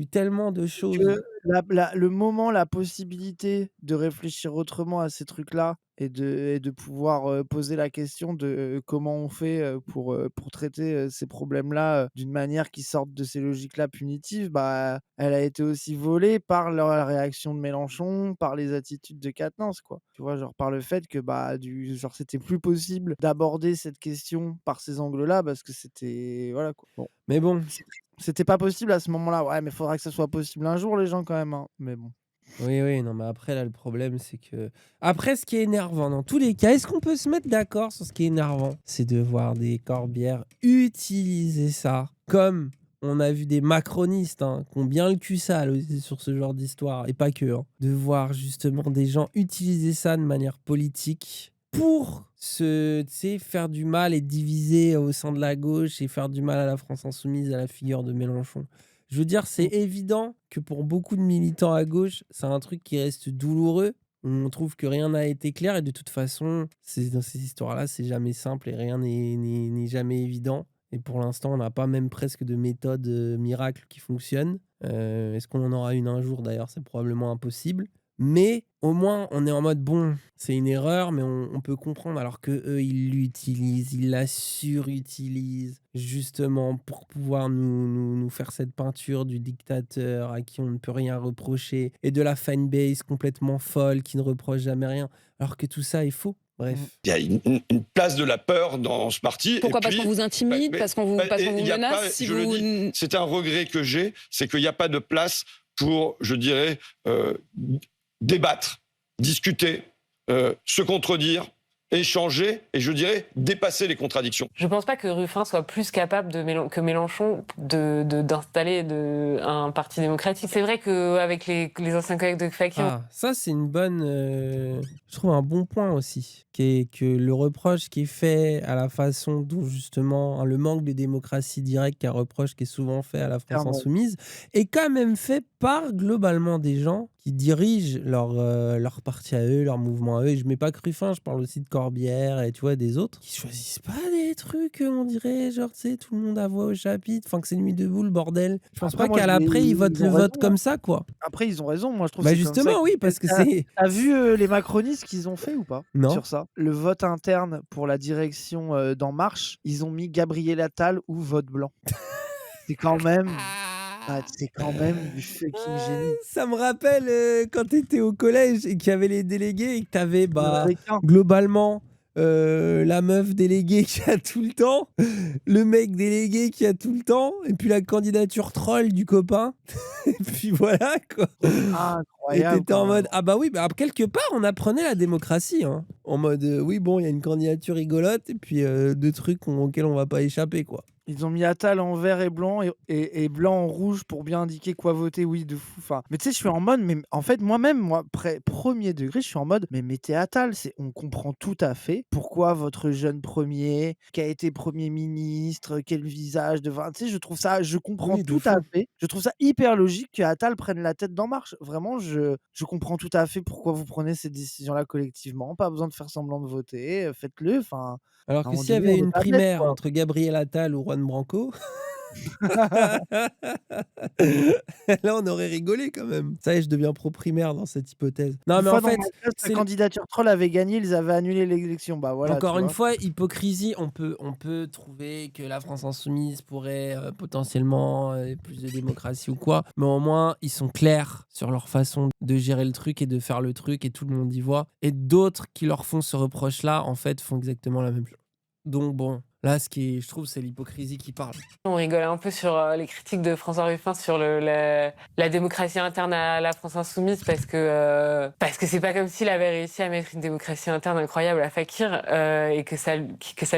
S1: eu tellement de choses.
S2: que le moment, la possibilité de réfléchir autrement à ces trucs-là et de pouvoir, poser la question de, comment on fait, pour traiter, ces problèmes-là, d'une manière qui sorte de ces logiques-là punitives, bah, elle a été aussi volée par la réaction de Mélenchon, par les attitudes de Quatennens, quoi. Tu vois? Genre par le fait que, bah, c'était plus possible d'aborder cette question par ces angles-là parce que c'était voilà, quoi. Bon,
S1: Mais bon.
S2: c'était pas possible à ce moment-là. Ouais, mais faudra que ça soit possible un jour les gens quand même, hein, mais bon.
S1: Oui, oui, non, mais après, là, le problème, c'est que. Après, ce qui est énervant, dans tous les cas, est-ce qu'on peut se mettre d'accord sur ce qui est énervant? C'est de voir des Corbières utiliser ça comme on a vu des macronistes qui ont bien le cul sale aussi sur ce genre d'histoire, et pas que. De voir justement des gens utiliser ça de manière politique pour tu sais, faire du mal et diviser au sein de la gauche et faire du mal à la France insoumise, à la figure de Mélenchon. Je veux dire, c'est évident que pour beaucoup de militants à gauche, c'est un truc qui reste douloureux. On trouve que rien n'a été clair et de toute façon, dans ces histoires-là, c'est jamais simple et rien n'est jamais évident. Et pour l'instant, on n'a pas même presque de méthode miracle qui fonctionne. Est-ce qu'on en aura une un jour d'ailleurs? C'est probablement impossible. Mais au moins, on est en mode bon, c'est une erreur, mais on peut comprendre. Alors que eux, ils l'utilisent, ils la surutilisent justement pour pouvoir nous faire cette peinture du dictateur à qui on ne peut rien reprocher et de la fanbase complètement folle qui ne reproche jamais rien. Alors que tout ça est faux. Bref.
S19: Il y a une place de la peur dans ce parti.
S20: Pourquoi?
S19: Et
S20: Parce
S19: puis,
S20: qu'on vous intimide, parce qu'on vous
S19: il y a
S20: menace
S19: pas-
S20: si
S19: je le
S20: vous...
S19: dis, c'est un regret que j'ai, c'est qu'il n'y a pas de place pour, je dirais, débattre, discuter, se contredire, échanger et, je dirais, dépasser les contradictions.
S9: Je pense pas que Ruffin soit plus capable que Mélenchon d'installer un parti démocratique. C'est vrai qu'avec les anciens collègues de Fakir...
S1: Ah, ça, c'est une bonne. Je trouve un bon point aussi. Qui est que le reproche qui est fait à la façon dont, justement, le manque de démocratie directe, qui est un reproche qui est souvent fait à la France
S2: Clairement.
S1: Insoumise, est quand même fait par globalement des gens qui dirigent leur parti à eux, leur mouvement à eux. Et je mets pas que Ruffin, je parle aussi de Corbière et tu vois, des autres qui choisissent pas des trucs, on dirait, genre, tu sais, tout le monde à voix au chapitre, enfin que c'est nuit debout, le bordel. Je pense
S2: Après,
S1: pas
S2: moi,
S1: qu'à l'après, ils votent
S2: ont
S1: le vote
S2: raison,
S1: comme
S2: hein.
S1: ça, quoi.
S2: Après, ils ont raison. Moi, je trouve
S1: Bah
S2: que c'est comme ça
S1: justement, oui,
S2: qu'ils-
S1: parce que
S2: T'as
S1: c'est.
S2: t'as vu les macronistes qu'ils ont fait ou pas
S1: Non.
S2: sur ça? Le vote interne pour la direction d'En Marche, ils ont mis Gabriel Attal ou vote blanc. C'est quand même, c'est quand même du fucking génie.
S1: Ça me rappelle quand t'étais au collège et qu'il y avait les délégués et que t'avais
S2: Américain.
S1: globalement la meuf déléguée qui a tout le temps, le mec délégué qui a tout le temps, et puis la candidature troll du copain. Et puis voilà quoi. Et
S2: Incroyable.
S1: t'étais en
S2: quand même.
S1: mode ah bah oui, bah quelque part on apprenait la démocratie. En mode oui, bon, il y a une candidature rigolote et puis deux trucs auxquels on va pas échapper quoi.
S2: Ils ont mis Attal en vert et blanc et blanc en rouge pour bien indiquer quoi voter, oui, de fou. Enfin, mais tu sais, je suis en mode, mais en fait, moi-même, premier degré, je suis en mode, mais mettez Attal, on comprend tout à fait pourquoi votre jeune premier, qui a été Premier ministre, quel visage de... Enfin, tu sais, je comprends
S1: Oui, de
S2: tout
S1: fou.
S2: à fait. Je trouve ça hyper logique que Attal prenne la tête d'En Marche. Vraiment, je comprends tout à fait pourquoi vous prenez ces décisions-là collectivement. Pas besoin de faire semblant de voter, faites-le. Enfin,
S1: Alors
S2: à un
S1: que
S2: moment
S1: s'il y
S2: donné,
S1: avait
S2: on est
S1: une
S2: pas bête,
S1: primaire
S2: quoi.
S1: entre Gabriel Attal ou Juan Branco, là on aurait rigolé quand même. Ça y est, je deviens pro-primaire dans cette hypothèse. Non,
S2: Une
S1: mais
S2: fois
S1: en
S2: dans
S1: fait,
S2: ma classe,
S1: c'est
S2: la candidature troll avait gagné, ils avaient annulé l'élection. Bah voilà.
S1: encore
S2: tu
S1: une
S2: vois.
S1: fois, hypocrisie. On peut trouver que la France insoumise pourrait potentiellement plus de démocratie ou quoi, mais au moins ils sont clairs sur leur façon de gérer le truc et de faire le truc et tout le monde y voit. Et d'autres qui leur font ce reproche-là, en fait, font exactement la même chose. Donc bon, là, je trouve, c'est l'hypocrisie qui parle.
S9: On rigolait un peu sur les critiques de François Ruffin sur la démocratie interne à la France insoumise parce que c'est pas comme s'il avait réussi à mettre une démocratie interne incroyable à Fakir et que ça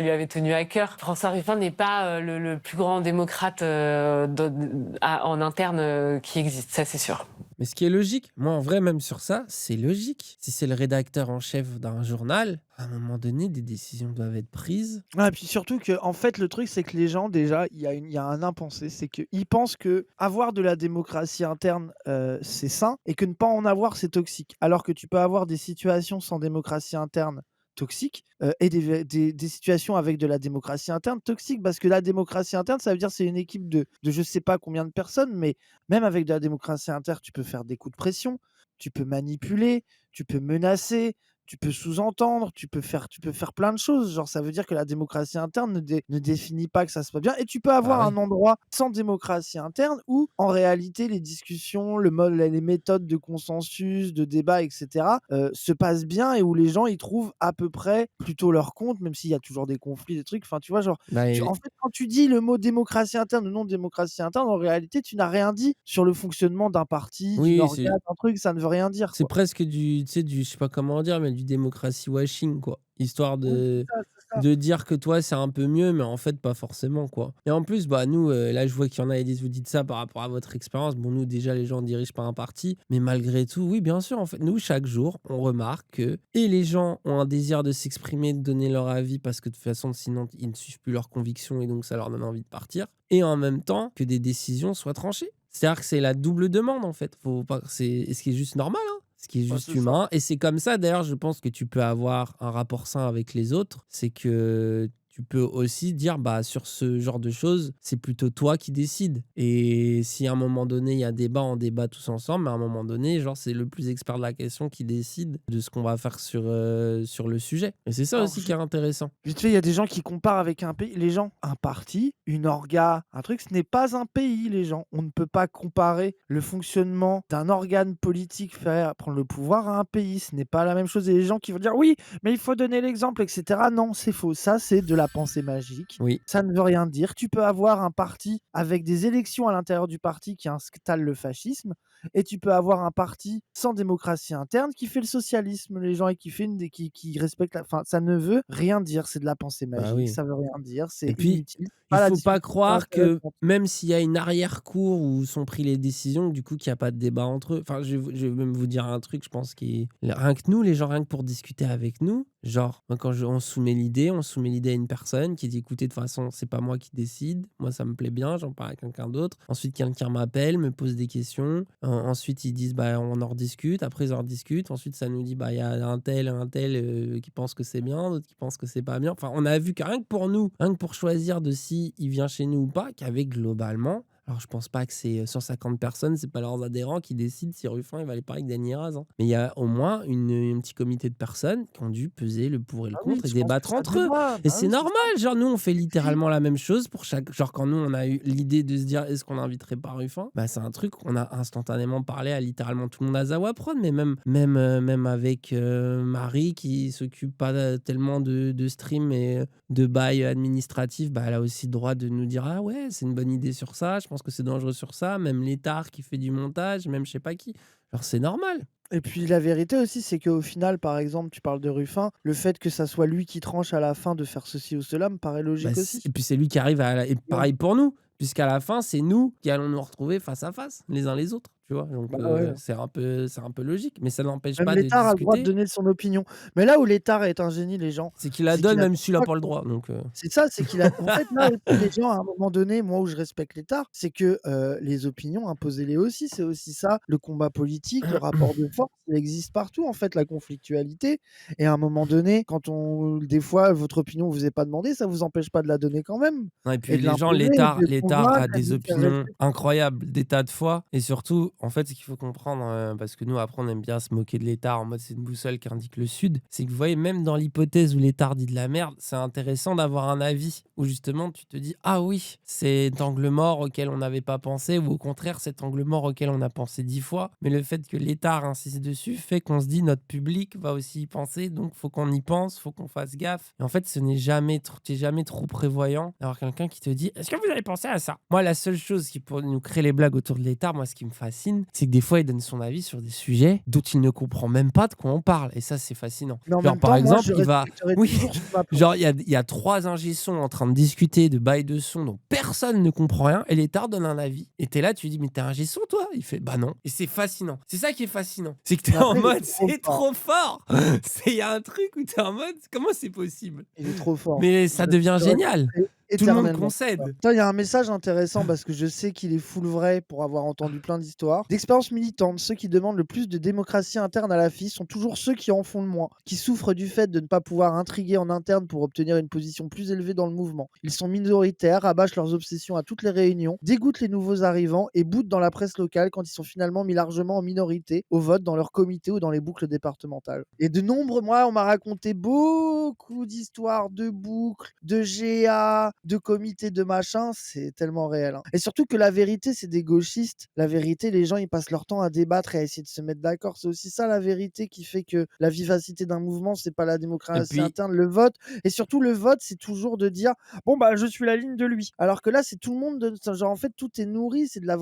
S9: lui avait tenu à cœur. François Ruffin n'est pas le plus grand démocrate en interne qui existe, ça c'est sûr.
S1: Mais ce qui est logique, moi en vrai même sur ça, c'est logique. Si c'est le rédacteur en chef d'un journal, à un moment donné, des décisions doivent être prises.
S2: Ah, et puis surtout que, en fait, le truc, c'est que les gens, déjà, il y a un impensé, c'est qu'ils pensent que avoir de la démocratie interne, c'est sain, et que ne pas en avoir, c'est toxique. Alors que tu peux avoir des situations sans démocratie interne toxiques et des situations avec de la démocratie interne toxique. Parce que la démocratie interne, ça veut dire c'est une équipe de je sais pas combien de personnes, mais même avec de la démocratie interne, tu peux faire des coups de pression, tu peux manipuler, tu peux menacer, tu peux sous-entendre, tu peux faire plein de choses. Genre, ça veut dire que la démocratie interne ne définit pas que ça se passe bien. Et tu peux avoir
S1: Bah
S2: un endroit sans démocratie interne où, en réalité, les discussions, les méthodes de consensus, de débat, etc., se passent bien et où les gens y trouvent à peu près plutôt leur compte, même s'il y a toujours des conflits, des trucs. Enfin, tu vois, genre,
S1: Bah,
S2: en fait, quand tu dis le mot démocratie interne ou non démocratie interne, en réalité, tu n'as rien dit sur le fonctionnement d'un parti, d'une
S1: oui, c'est
S2: organe, d'un truc, ça ne veut rien dire,
S1: c'est
S2: quoi.
S1: presque du, tu sais, je sais pas comment dire, mais du démocratie washing, quoi. Histoire
S2: Oui,
S1: de
S2: c'est ça.
S1: de dire que toi, c'est un peu mieux, mais en fait, pas forcément, quoi. Et en plus, bah, nous, là, je vois qu'il y en a, ils disent, vous dites ça par rapport à votre expérience. Bon, nous, déjà, les gens dirigent pas un parti, mais malgré tout, oui, bien sûr, en fait, nous, chaque jour, on remarque que et les gens ont un désir de s'exprimer, de donner leur avis, parce que de toute façon, sinon, ils ne suivent plus leurs convictions et donc ça leur donne envie de partir. Et en même temps, que des décisions soient tranchées. C'est-à-dire que c'est la double demande, en fait. Faut pas, c'est ce qui est juste normal, hein. Ce qui est
S2: Bah,
S1: juste
S2: c'est ça.
S1: humain. Et c'est comme ça, d'ailleurs, je pense que tu peux avoir un rapport sain avec les autres. C'est que tu peux aussi dire, bah, sur ce genre de choses, c'est plutôt toi qui décides. Et si à un moment donné, il y a débat, on débat tous ensemble, mais à un moment donné, genre, c'est le plus expert de la question qui décide de ce qu'on va faire sur le sujet. Et c'est ça
S2: Alors,
S1: aussi qui est intéressant.
S2: vite fait, il y a des gens qui comparent avec un pays. Les gens, un parti, une orga, un truc, ce n'est pas un pays, les gens. On ne peut pas comparer le fonctionnement d'un organe politique fait prendre le pouvoir à un pays. Ce n'est pas la même chose. Et les gens qui vont dire oui, mais il faut donner l'exemple, etc. Non, c'est faux. Ça, c'est de la pensée magique.
S1: Oui.
S2: Ça ne veut rien dire. Tu peux avoir un parti avec des élections à l'intérieur du parti qui installe le fascisme. Et tu peux avoir un parti sans démocratie interne qui fait le socialisme, les gens, et qui fait qui respecte enfin, ça ne veut rien dire, c'est de la pensée
S1: Bah
S2: magique,
S1: oui.
S2: ça veut rien dire, c'est
S1: Et puis,
S2: inutile.
S1: il
S2: La
S1: faut pas
S2: discussion
S1: croire que
S2: intéressante.
S1: même s'il y a une arrière-cour où sont prises les décisions, du coup, qu'il n'y a pas de débat entre eux. Enfin, je vais même vous dire un truc, je pense, rien que nous, les gens, rien que pour discuter avec nous, genre, moi, quand on soumet l'idée à une personne qui dit, écoutez, de toute façon, c'est pas moi qui décide, moi, ça me plaît bien, j'en parle à quelqu'un d'autre. Ensuite, quelqu'un m'appelle, me pose des questions. Ensuite, ils disent, bah, on en rediscute. Après, ils en rediscutent. Ensuite, ça nous dit, bah, il y a un tel qui pense que c'est bien, d'autres qui pensent que c'est pas bien. Enfin, on a vu que rien que pour nous, rien que pour choisir de si il vient chez nous ou pas, qu'avec globalement, alors je pense pas que c'est 150 personnes, c'est pas leurs adhérents qui décident si Ruffin il va aller parler avec Dany Raz, hein. Mais il y a au moins un petit comité de personnes qui ont dû peser le pour et le
S2: Ah oui,
S1: contre et
S2: je pense que
S1: débattre
S2: ça
S1: entre eux.
S2: débat.
S1: Et
S2: Bah
S1: c'est
S2: oui, c'est
S1: normal, genre nous on fait littéralement la même chose pour chaque. Genre quand nous on a eu l'idée de se dire est-ce qu'on inviterait pas Ruffin, bah c'est un truc qu'on a instantanément parlé à littéralement tout le monde à Zawa Prod, mais même avec Marie qui s'occupe pas tellement de stream et de bail administratif, bah elle a aussi le droit de nous dire ah ouais c'est une bonne idée sur ça, je pense que c'est dangereux sur ça, même l'État qui fait du montage, même je sais pas qui. Genre c'est normal.
S2: Et puis la vérité aussi, c'est qu'au final, par exemple, tu parles de Ruffin, le fait que ça soit lui qui tranche à la fin de faire ceci ou cela me paraît
S1: Bah,
S2: logique aussi.
S1: et puis c'est lui qui arrive et pareil pour nous, puisqu'à la fin c'est nous qui allons nous retrouver face à face les uns les autres, tu vois. Donc
S2: Bah ouais.
S1: c'est un peu logique, mais ça n'empêche
S2: Même
S1: pas de
S2: l'État a le droit de
S1: discuter.
S2: donner son opinion. Mais là où l'État est un génie, les gens,
S1: C'est qu'il la
S2: c'est
S1: donne
S2: qu'il a
S1: même s'il a
S2: pas
S1: pas le
S2: compris.
S1: droit. Donc
S2: C'est ça, c'est qu'il a. En fait, là où les gens, à un moment donné, moi où je respecte l'État, c'est que les opinions, imposez-les aussi. C'est aussi ça, le combat politique, le rapport de force, il existe partout, en fait, la conflictualité. Et à un moment donné, des fois, votre opinion vous est pas demandée, ça vous empêche pas de la donner quand même.
S1: non, et
S2: Et
S1: puis
S2: de
S1: les gens,
S2: l'imposer, et
S1: l'État
S2: de les convaincre,
S1: a
S2: et
S1: des
S2: de les faire
S1: opinions
S2: respecter.
S1: incroyables, des tas de fois. Et surtout, en fait, ce qu'il faut comprendre, parce que nous, après, on aime bien se moquer de l'État en mode c'est une boussole qui indique le sud, c'est que vous voyez, même dans l'hypothèse où l'État dit de la merde, c'est intéressant d'avoir un avis où justement tu te dis ah oui, c'est angle mort auquel on n'avait pas pensé, ou au contraire, cet angle mort auquel on a pensé 10 fois. Mais le fait que l'État insiste dessus fait qu'on se dit notre public va aussi y penser, donc faut qu'on y pense, faut qu'on fasse gaffe. Et en fait, ce n'est jamais trop prévoyant d'avoir quelqu'un qui te dit est-ce que vous avez pensé à ça? Moi, la seule chose qui pourrait nous créer les blagues autour de l'État, moi, ce qui me fascine, c'est que des fois, il donne son avis sur des sujets dont il ne comprend même pas de quoi on parle. Et ça, c'est fascinant.
S2: Mais en
S1: Genre,
S2: même
S1: par
S2: temps, moi,
S1: exemple,
S2: je
S1: il va.
S2: respecterai
S1: Oui,
S2: toujours ma place.
S1: genre, il y a 3 ingé-sons en train de discuter de bail de son dont personne ne comprend rien et l'État donne un avis. Et t'es là, tu dis mais t'es ingé-son, toi? Il fait bah non. Et c'est fascinant. C'est ça qui est fascinant. C'est que t'es
S2: Mais
S1: en
S2: après, il
S1: mode
S2: est trop
S1: c'est
S2: fort.
S1: trop fort. Il y a un truc où t'es en mode comment c'est possible?
S2: Il est trop fort.
S1: Mais ça devient génial. Tout le monde
S2: éternellement.
S1: concède.
S2: Putain, il y a un message intéressant parce que je sais qu'il est full vrai pour avoir entendu plein d'histoires. D'expérience militante, ceux qui demandent le plus de démocratie interne à la FI sont toujours ceux qui en font le moins, qui souffrent du fait de ne pas pouvoir intriguer en interne pour obtenir une position plus élevée dans le mouvement. Ils sont minoritaires, rabâchent leurs obsessions à toutes les réunions, dégoûtent les nouveaux arrivants et boutent dans la presse locale quand ils sont finalement mis largement en minorité au vote dans leur comité ou dans les boucles départementales. Et de nombreux mois, on m'a raconté beaucoup d'histoires de boucles, de GA, de comités, de machin, c'est tellement réel. Et surtout que la vérité, c'est des gauchistes. La vérité, les gens, ils passent leur temps à débattre et à essayer de se mettre d'accord. C'est aussi ça la vérité qui fait que la vivacité d'un mouvement, c'est pas la démocratie interne, le vote. Et surtout, le vote, c'est toujours de dire bon, bah, je suis la ligne de lui. Alors que là, c'est tout le monde, genre, en fait, tout est nourri, c'est de la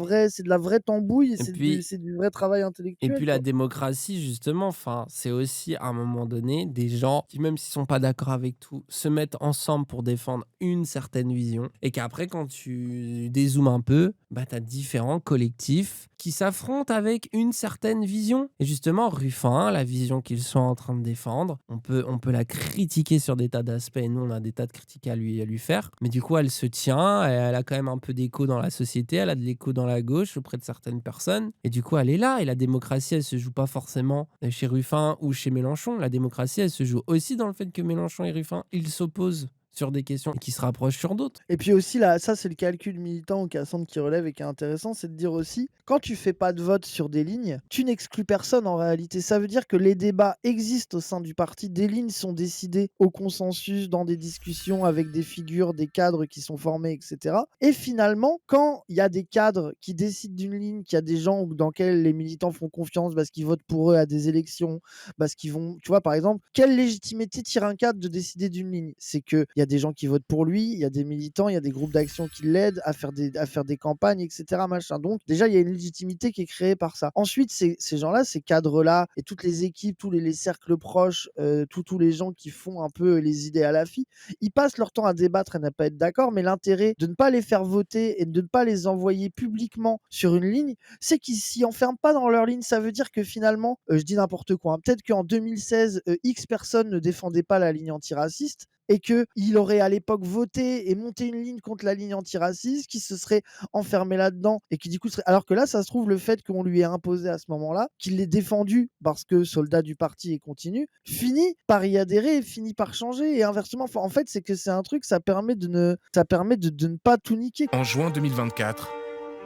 S2: vraie tambouille, c'est du vrai travail
S1: Et
S2: intellectuel.
S1: puis la démocratie, justement, c'est aussi à un moment donné des gens qui, même s'ils sont pas d'accord avec tout, se mettent ensemble pour défendre une certaine vision. Et qu'après, quand tu dézoomes un peu, bah, tu as différents collectifs qui s'affrontent avec une certaine vision. Et justement, Ruffin, la vision qu'ils sont en train de défendre, on peut la critiquer sur des tas d'aspects. Et nous, on a des tas de critiques à lui faire. Mais du coup, elle se tient, elle a quand même un peu d'écho dans la société, elle a de l'écho dans la gauche auprès de certaines personnes. Et du coup, elle est là. Et la démocratie, elle se joue pas forcément chez Ruffin ou chez Mélenchon. La démocratie, elle se joue aussi dans le fait que Mélenchon et Ruffin, ils s'opposent sur des questions et qui se rapprochent sur d'autres.
S2: Et puis aussi, là, ça, c'est le calcul militant ou Cassandre qui relève et qui est intéressant, c'est de dire aussi, quand tu fais pas de vote sur des lignes, tu n'exclus personne en réalité. Ça veut dire que les débats existent au sein du parti, des lignes sont décidées au consensus, dans des discussions avec des figures, des cadres qui sont formés, etc. Et finalement, quand il y a des cadres qui décident d'une ligne, qu'il y a des gens dans lesquels les militants font confiance parce qu'ils votent pour eux à des élections, parce qu'ils vont, tu vois, par exemple, quelle légitimité tire un cadre de décider d'une ligne? C'est qu'il y a des gens qui votent pour lui, il y a des militants, il y a des groupes d'action qui l'aident à faire des campagnes, etc. Machin. Donc déjà, il y a une légitimité qui est créée par ça. Ensuite, ces gens-là, ces cadres-là, et toutes les équipes, tous les cercles proches, tous les gens qui font un peu les idées à la FI, ils passent leur temps à débattre et à ne pas être d'accord, mais l'intérêt de ne pas les faire voter et de ne pas les envoyer publiquement sur une ligne, c'est qu'ils s'y enferment pas dans leur ligne. Ça veut dire que finalement, je dis n'importe quoi, hein, peut-être qu'en 2016, X personnes ne défendaient pas la ligne antiraciste, et qu'il aurait à l'époque voté et monté une ligne contre la ligne antiraciste, qui se serait enfermé là-dedans et qui du coup serait... Alors que là, ça se trouve, le fait qu'on lui ait imposé à ce moment-là, qu'il l'ait défendu parce que soldat du parti et continue, finit par y adhérer et finit par changer. Et inversement, en fait, c'est que c'est un truc, ça permet de ne pas tout niquer.
S3: En juin 2024,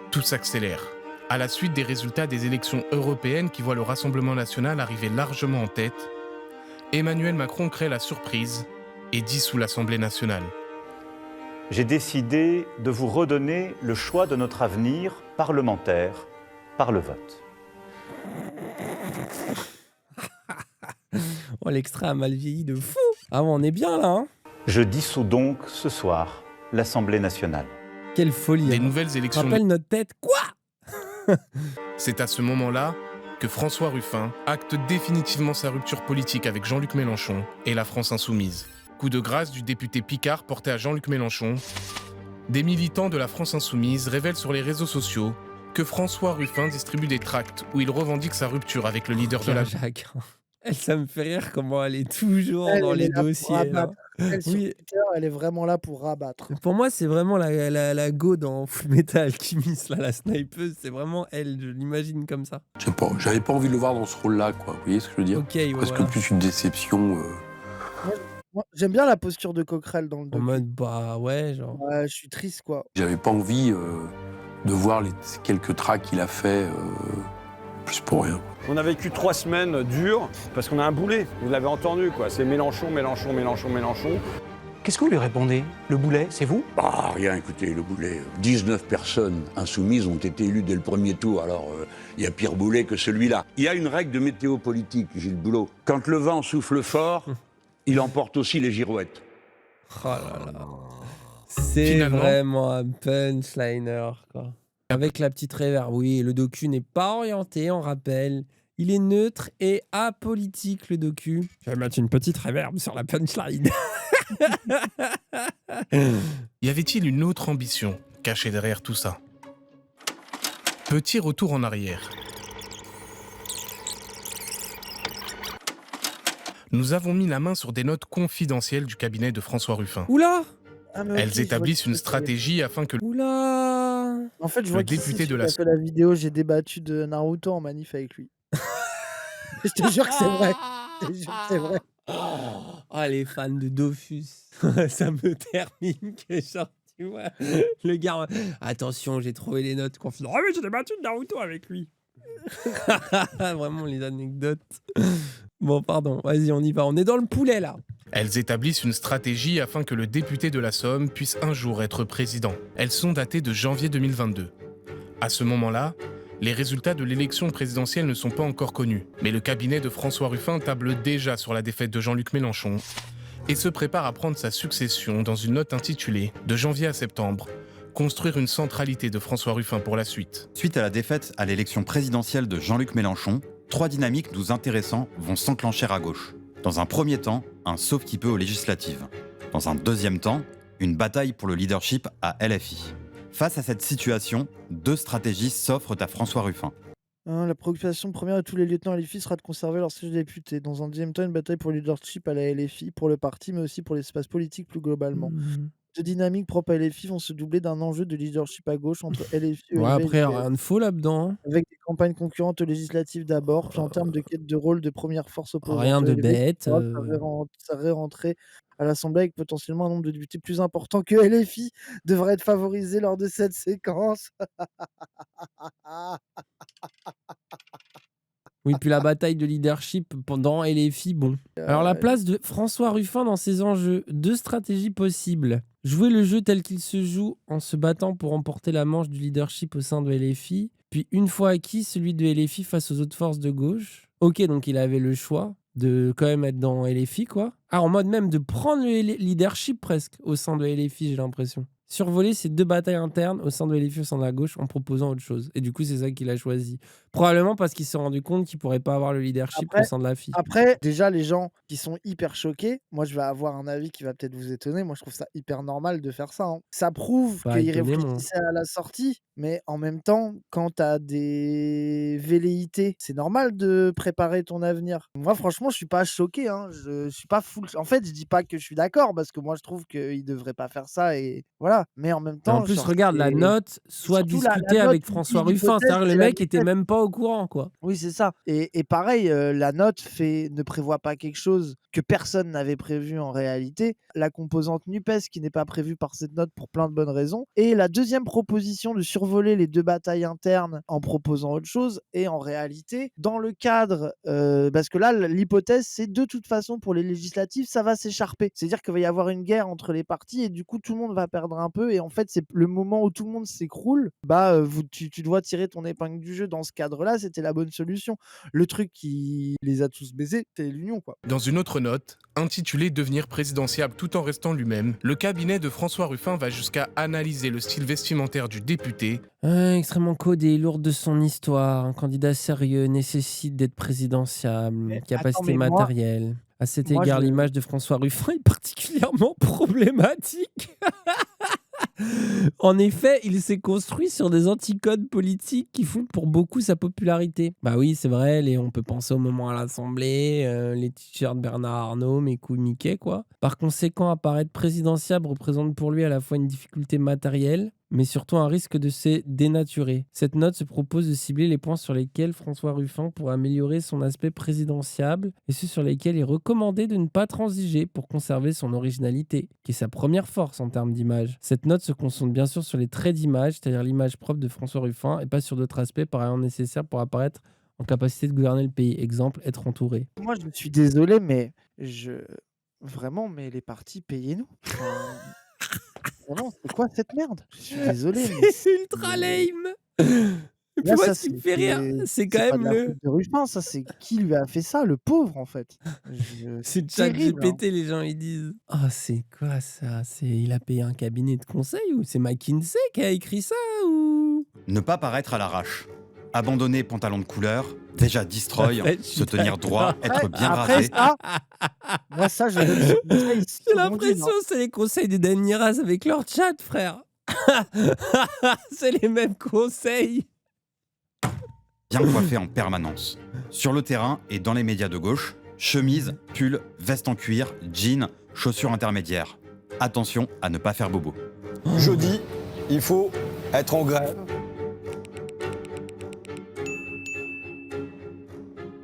S3: tout s'accélère. À la suite des résultats des élections européennes qui voient le Rassemblement national arriver largement en tête, Emmanuel Macron crée la surprise et dissout l'Assemblée nationale.
S20: J'ai décidé de vous redonner le choix de notre avenir parlementaire par le vote.
S1: Oh, l'extrait a mal vieilli de fou. Ah bon, on est bien là, hein.
S20: Je dissous donc ce soir l'Assemblée nationale.
S1: Quelle folie.
S3: Les nouvelles élections...
S1: Rappelle notre tête. Quoi?
S3: C'est à ce moment-là que François Ruffin acte définitivement sa rupture politique avec Jean-Luc Mélenchon et la France insoumise. Coup de grâce du député Picard porté à Jean-Luc Mélenchon, des militants de la France insoumise révèlent sur les réseaux sociaux que François Ruffin distribue des tracts où il revendique sa rupture avec le leader de la...
S1: Jacques. Ça me fait rire comment elle est toujours dans les dossiers. Là.
S2: Elle, sur Twitter, elle est vraiment là pour rabattre.
S1: Pour moi, c'est vraiment la go dans Full Metal qui mise là, la snipeuse. C'est vraiment elle, je l'imagine comme ça.
S8: Je sais pas, j'avais pas envie de le voir dans ce rôle-là, quoi. Vous voyez ce que je veux dire?
S1: Okay,
S8: Parce que plus une déception.
S2: Moi, j'aime bien la posture de Coquerel dans le docu.
S1: En mode, bah ouais, genre.
S2: Ouais, je suis triste, quoi.
S8: J'avais pas envie de voir les quelques tracks qu'il a fait, plus pour rien.
S5: On a vécu 3 semaines dures parce qu'on a un boulet, vous l'avez entendu, quoi. C'est Mélenchon, Mélenchon, Mélenchon, Mélenchon.
S21: Qu'est-ce que vous lui répondez? Le boulet, c'est vous?
S4: Ah, rien, écoutez, le boulet. 19 personnes insoumises ont été élues dès le premier tour, alors il y a pire boulet que celui-là. Il y a une règle de météo politique, Gilles Boulot. Quand le vent souffle fort, il emporte aussi les girouettes.
S1: Oh là là. C'est vraiment un punchliner, quoi. Avec la petite réverb, oui, le docu n'est pas orienté, on rappelle. Il est neutre et apolitique, le docu. Je vais mettre une petite réverb sur la punchline.
S3: Y avait-il une autre ambition cachée derrière tout ça? Petit retour en arrière. Nous avons mis la main sur des notes confidentielles du cabinet de François Ruffin.
S1: Oula!
S2: Ah, mais ok,
S3: Elles
S2: je vois
S3: établissent
S2: qui
S3: une
S2: c'est.
S3: stratégie afin que
S1: Oula.
S2: En fait, je
S3: le
S2: vois qui
S3: député
S2: c'est,
S3: de
S2: celui
S3: la...
S2: qui a fait la vidéo, j'ai débattu de Naruto en manif avec lui. Je te jure que c'est vrai. Je te jure que c'est vrai.
S1: Oh, les fans de Dofus. Ça me termine que genre, tu vois, le gars. Attention, j'ai trouvé les notes confidences. Ah, mais j'ai débattu de Naruto avec lui. Vraiment, les anecdotes. Bon, pardon, vas-y, on y va. On est dans le poulet là.
S3: Elles établissent une stratégie afin que le député de la Somme puisse un jour être président. Elles sont datées de janvier 2022. À ce moment-là, les résultats de l'élection présidentielle ne sont pas encore connus, mais le cabinet de François Ruffin table déjà sur la défaite de Jean-Luc Mélenchon et se prépare à prendre sa succession dans une note intitulée « De janvier à septembre, construire une centralité de François Ruffin pour la suite ».
S10: Suite à la défaite à l'élection présidentielle de Jean-Luc Mélenchon, 3 dynamiques nous intéressant vont s'enclencher à gauche. Dans un premier temps, un sauve-qui-peut aux législatives. Dans un deuxième temps, une bataille pour le leadership à LFI. Face à cette situation, 2 stratégies s'offrent à François Ruffin.
S2: La préoccupation première de tous les lieutenants à LFI sera de conserver leur siège de député. Dans un deuxième temps, une bataille pour le leadership à la LFI, pour le parti, mais aussi pour l'espace politique plus globalement. Deux dynamiques propres à LFI vont se doubler d'un enjeu de leadership à gauche entre LFI et
S1: Ouais, après,
S2: LFI,
S1: rien de faux là-dedans. hein.
S2: avec des campagnes concurrentes aux législatives d'abord, puis en termes de quête de rôle de première force opposante
S1: Rien de
S2: LFI,
S1: bête.
S2: ça serait rentré à l'Assemblée avec potentiellement un nombre de députés plus important que LFI devrait être favorisé lors de cette séquence.
S1: Oui, puis la bataille de leadership pendant LFI, bon. Alors, la place de François Ruffin dans ces enjeux. 2 stratégies possibles. Jouer le jeu tel qu'il se joue en se battant pour remporter la manche du leadership au sein de LFI. Puis, une fois acquis, celui de LFI face aux autres forces de gauche. Ok, donc il avait le choix de quand même être dans LFI, quoi. Ah, en mode même de prendre le leadership presque au sein de LFI, j'ai l'impression. Survoler ces 2 batailles internes au sein de LFI, au sein de la gauche, en proposant autre chose. Et du coup, c'est ça qu'il a choisi. Probablement parce qu'il s'est rendu compte qu'il pourrait pas avoir le leadership au sein de la FI.
S2: Après, déjà, les gens qui sont hyper choqués, moi, je vais avoir un avis qui va peut-être vous étonner. Moi, je trouve ça hyper normal de faire ça. hein. Ça prouve
S1: Pas
S2: qu'il
S1: étonné, moi.
S2: réfléchissait à la sortie, mais en même temps, quand tu as des velléités, c'est normal de préparer ton avenir. Moi, franchement, je suis pas choqué. hein. Je suis pas full. En fait, je dis pas que je suis d'accord parce que moi, je trouve qu'il devrait pas faire ça et voilà. Mais en même
S1: Et
S2: temps,
S1: en plus,
S2: genre,
S1: regarde, la
S2: c'est-
S1: note soit
S2: surtout la
S1: discutée
S2: note,
S1: avec
S2: il dit
S1: François Ruffin.
S2: l'hypothèse,
S1: C'est-à-dire que
S2: c'est
S1: le
S2: la
S1: mec était
S2: défaite.
S1: même pas au courant, quoi.
S2: Oui, c'est ça. Et pareil, la note ne prévoit pas quelque chose que personne n'avait prévu en réalité. La composante NUPES qui n'est pas prévue par cette note pour plein de bonnes raisons. Et la deuxième proposition de survoler les 2 batailles internes en proposant autre chose. Et en réalité, dans le cadre, parce que là, l'hypothèse, c'est de toute façon pour les législatives, ça va s'écharper. C'est-à-dire qu'il va y avoir une guerre entre les partis et du coup, tout le monde va perdre un peu. Et en fait, c'est le moment où tout le monde s'écroule. Tu dois tirer ton épingle du jeu dans ce cadre-là. C'était la bonne solution. Le truc qui les a tous baisés, c'est l'union, quoi.
S3: Dans une autre note, intitulée « Devenir présidentiable tout en restant lui-même », le cabinet de François Ruffin va jusqu'à analyser le style vestimentaire du député.
S1: Extrêmement codé et lourd de son histoire. Un candidat sérieux nécessite d'être présidentiable. Capacité
S2: attends, mais moi-
S1: matérielle. À cet
S2: moi,
S1: égard,
S2: je-
S1: l'image de François Ruffin est particulièrement problématique. En effet, il s'est construit sur des anticodes politiques qui font pour beaucoup sa popularité. Bah oui, c'est vrai, on peut penser au moment à l'Assemblée, les t-shirts Bernard Arnault, mes couilles Mickey, quoi. Par conséquent, apparaître présidentiable représente pour lui à la fois une difficulté matérielle, mais surtout un risque de se dénaturer. Cette note se propose de cibler les points sur lesquels François Ruffin pourrait améliorer son aspect présidentiable et ceux sur lesquels il est recommandé de ne pas transiger pour conserver son originalité, qui est sa première force en termes d'image. Cette note se concentre bien sûr sur les traits d'image, c'est-à-dire l'image propre de François Ruffin, et pas sur d'autres aspects par ailleurs nécessaires pour apparaître en capacité de gouverner le pays. Exemple, être entouré.
S2: Moi, je suis désolé, mais vraiment, mais les partis, payez-nous. Vraiment, c'est quoi cette merde? Je suis désolé, mais
S1: C'est ultra lame. Et puis
S2: là,
S1: moi,
S2: ça,
S1: ce qui me fait rire, c'est quand
S2: pas
S1: même
S2: de la
S1: le...
S2: faute de Ruffin, ça, c'est qui lui a fait ça, le pauvre, en fait.
S1: C'est le
S2: terrible, hein.
S1: ChatGPT, les gens ils disent. Ah, c'est quoi ça? Il a payé un cabinet de conseil ou c'est McKinsey qui a écrit ça ou...
S10: Ne pas paraître à l'arrache. Abandonner pantalon de couleur, déjà destroy,
S1: En fait, je suis
S10: se tenir droit,
S1: d'accord.
S10: être bien
S2: Après
S10: rasé.
S2: ça, moi, ça, je donne ce conseil si
S1: J'ai
S2: on dit,
S1: l'impression
S2: non.
S1: que c'est les conseils des Dan Miraz avec leur chat, frère. C'est les mêmes conseils.
S10: Bien coiffé en permanence. Sur le terrain et dans les médias de gauche, chemise, pull, veste en cuir, jean, chaussures intermédiaires. attention à ne pas faire bobo.
S5: Jeudi, il faut être en grève.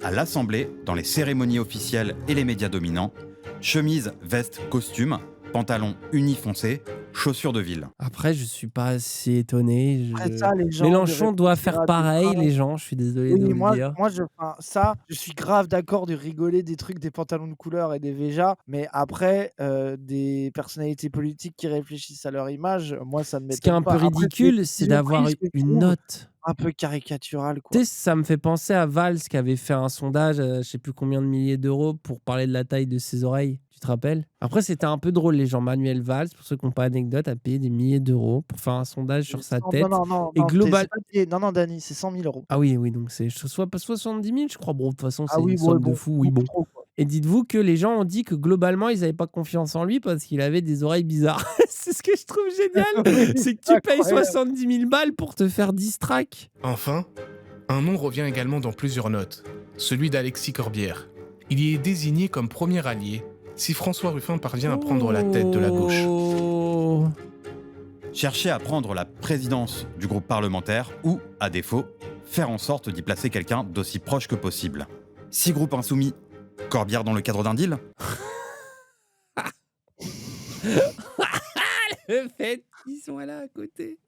S10: À l'Assemblée, dans les cérémonies officielles et les médias dominants, chemise, veste, costume, pantalon uni foncé, chaussures de ville.
S1: Après, je suis pas assez étonné.
S2: Après ça, les gens
S1: Mélenchon
S2: de
S1: doit faire pareil, les gens. Je suis désolé de
S2: Oui,
S1: vous le dire.
S2: moi je suis grave d'accord de rigoler des trucs, des pantalons de couleur et des Véjas, mais après, des personnalités politiques qui réfléchissent à leur image, moi ça me
S1: Ce qui est
S2: m'étonne
S1: un
S2: pas.
S1: peu
S2: Après,
S1: ridicule, c'est d'avoir une note.
S2: Un peu caricaturale, quoi.
S1: Tu sais, ça me fait penser à Valls qui avait fait un sondage, je sais plus combien de milliers d'euros pour parler de la taille de ses oreilles. Tu te rappelles? Après, c'était un peu drôle, les gens. Manuel Valls, pour ceux qui n'ont pas d'anecdote, a payé des milliers d'euros pour faire un sondage sur sa tête.
S2: Non,
S1: Et global...
S2: non, Dany, c'est 100 000 €.
S1: Ah oui, donc c'est soit pas 70 000, je crois. Bon, de toute façon, c'est
S2: Ah oui,
S1: une somme de
S2: bon,
S1: fou. Oui, bon.
S2: trop, quoi.
S1: Et dites-vous que les gens ont dit que globalement, ils n'avaient pas confiance en lui parce qu'il avait des oreilles bizarres. C'est ce que je trouve génial. C'est que tu payes
S2: Incroyable.
S1: 70 000 balles pour te faire distrac.
S3: Enfin, un nom revient également dans plusieurs notes, celui d'Alexis Corbière. Il y est désigné comme premier allié si François Ruffin parvient à prendre la tête de la gauche.
S10: Chercher à prendre la présidence du groupe parlementaire ou, à défaut, faire en sorte d'y placer quelqu'un d'aussi proche que possible. Si groupe insoumis, Corbière dans le cadre d'un deal?
S1: Le fait qu'ils sont là à côté.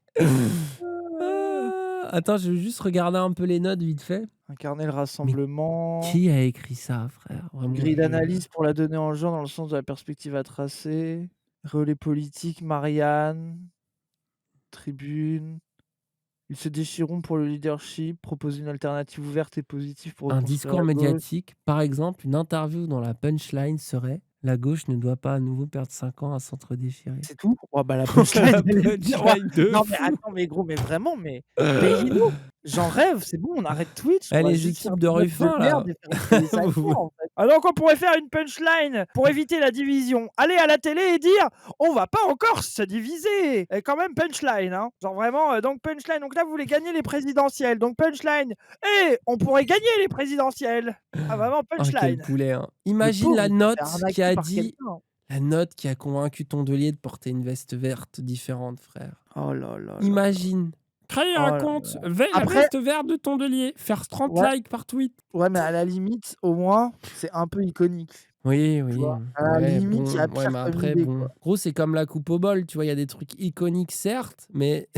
S1: Attends, je vais juste regarder un peu les notes vite fait.
S2: Incarner le rassemblement.
S1: Qui a écrit ça, frère? Vraiment,
S2: Grille d'analyse pour la donner en genre dans le sens de la perspective à tracer. Relais politique, Marianne. Tribune. Ils se déchireront pour le leadership, proposer une alternative ouverte et positive pour
S1: Un
S2: reconstruire
S1: discours
S2: la gauche.
S1: médiatique, par exemple, une interview dont la punchline serait « La gauche ne doit pas à nouveau perdre 5 ans à s'entre-déchirer ».
S2: C'est tout? Oh bah la punchline,
S1: La
S2: elle est bien.
S1: punchline de
S2: Non mais
S1: fou.
S2: attends, mais gros, mais vraiment, mais payez-nous. J'en rêve, c'est bon, on arrête Twitch.
S1: Eh,
S2: on va
S1: les
S2: juste faire
S1: équipes
S2: des
S1: de
S2: notes
S1: Ruffin, là.
S2: merde et faire des cyphers, en fait. Alors qu'on pourrait faire une punchline pour éviter la division. Aller à la télé et dire on va pas encore se diviser. Et quand même punchline, hein. Genre vraiment, donc punchline. Donc là, vous voulez gagner les présidentielles. Donc punchline. Et on pourrait gagner les présidentielles. Ah vraiment
S1: Ah,
S2: punchline.
S1: quel poulet, hein.
S2: Le
S1: Imagine
S2: pauvre,
S1: la
S2: il s'est
S1: note
S2: fait arnaquer
S1: qui a
S2: par
S1: dit...
S2: quelqu'un.
S1: La note qui a convaincu Tondelier de porter une veste verte différente, frère.
S2: Oh là là.
S1: Imagine.
S15: Créer
S2: Oh
S15: un
S2: là
S15: compte,
S2: là.
S15: la
S2: Après-
S15: veste verte de Tondelier, faire 30
S2: Ouais.
S15: likes par tweet.
S2: Ouais, mais à la limite, au moins, c'est un peu iconique.
S1: Oui.
S2: vois, à la
S1: Ouais,
S2: limite, il y a
S1: bon,
S2: pire
S1: ouais, mais
S2: comme
S1: après,
S2: idée,
S1: bon.
S2: quoi.
S1: Gros, c'est comme la coupe au bol, tu vois, il y a des trucs iconiques, certes, mais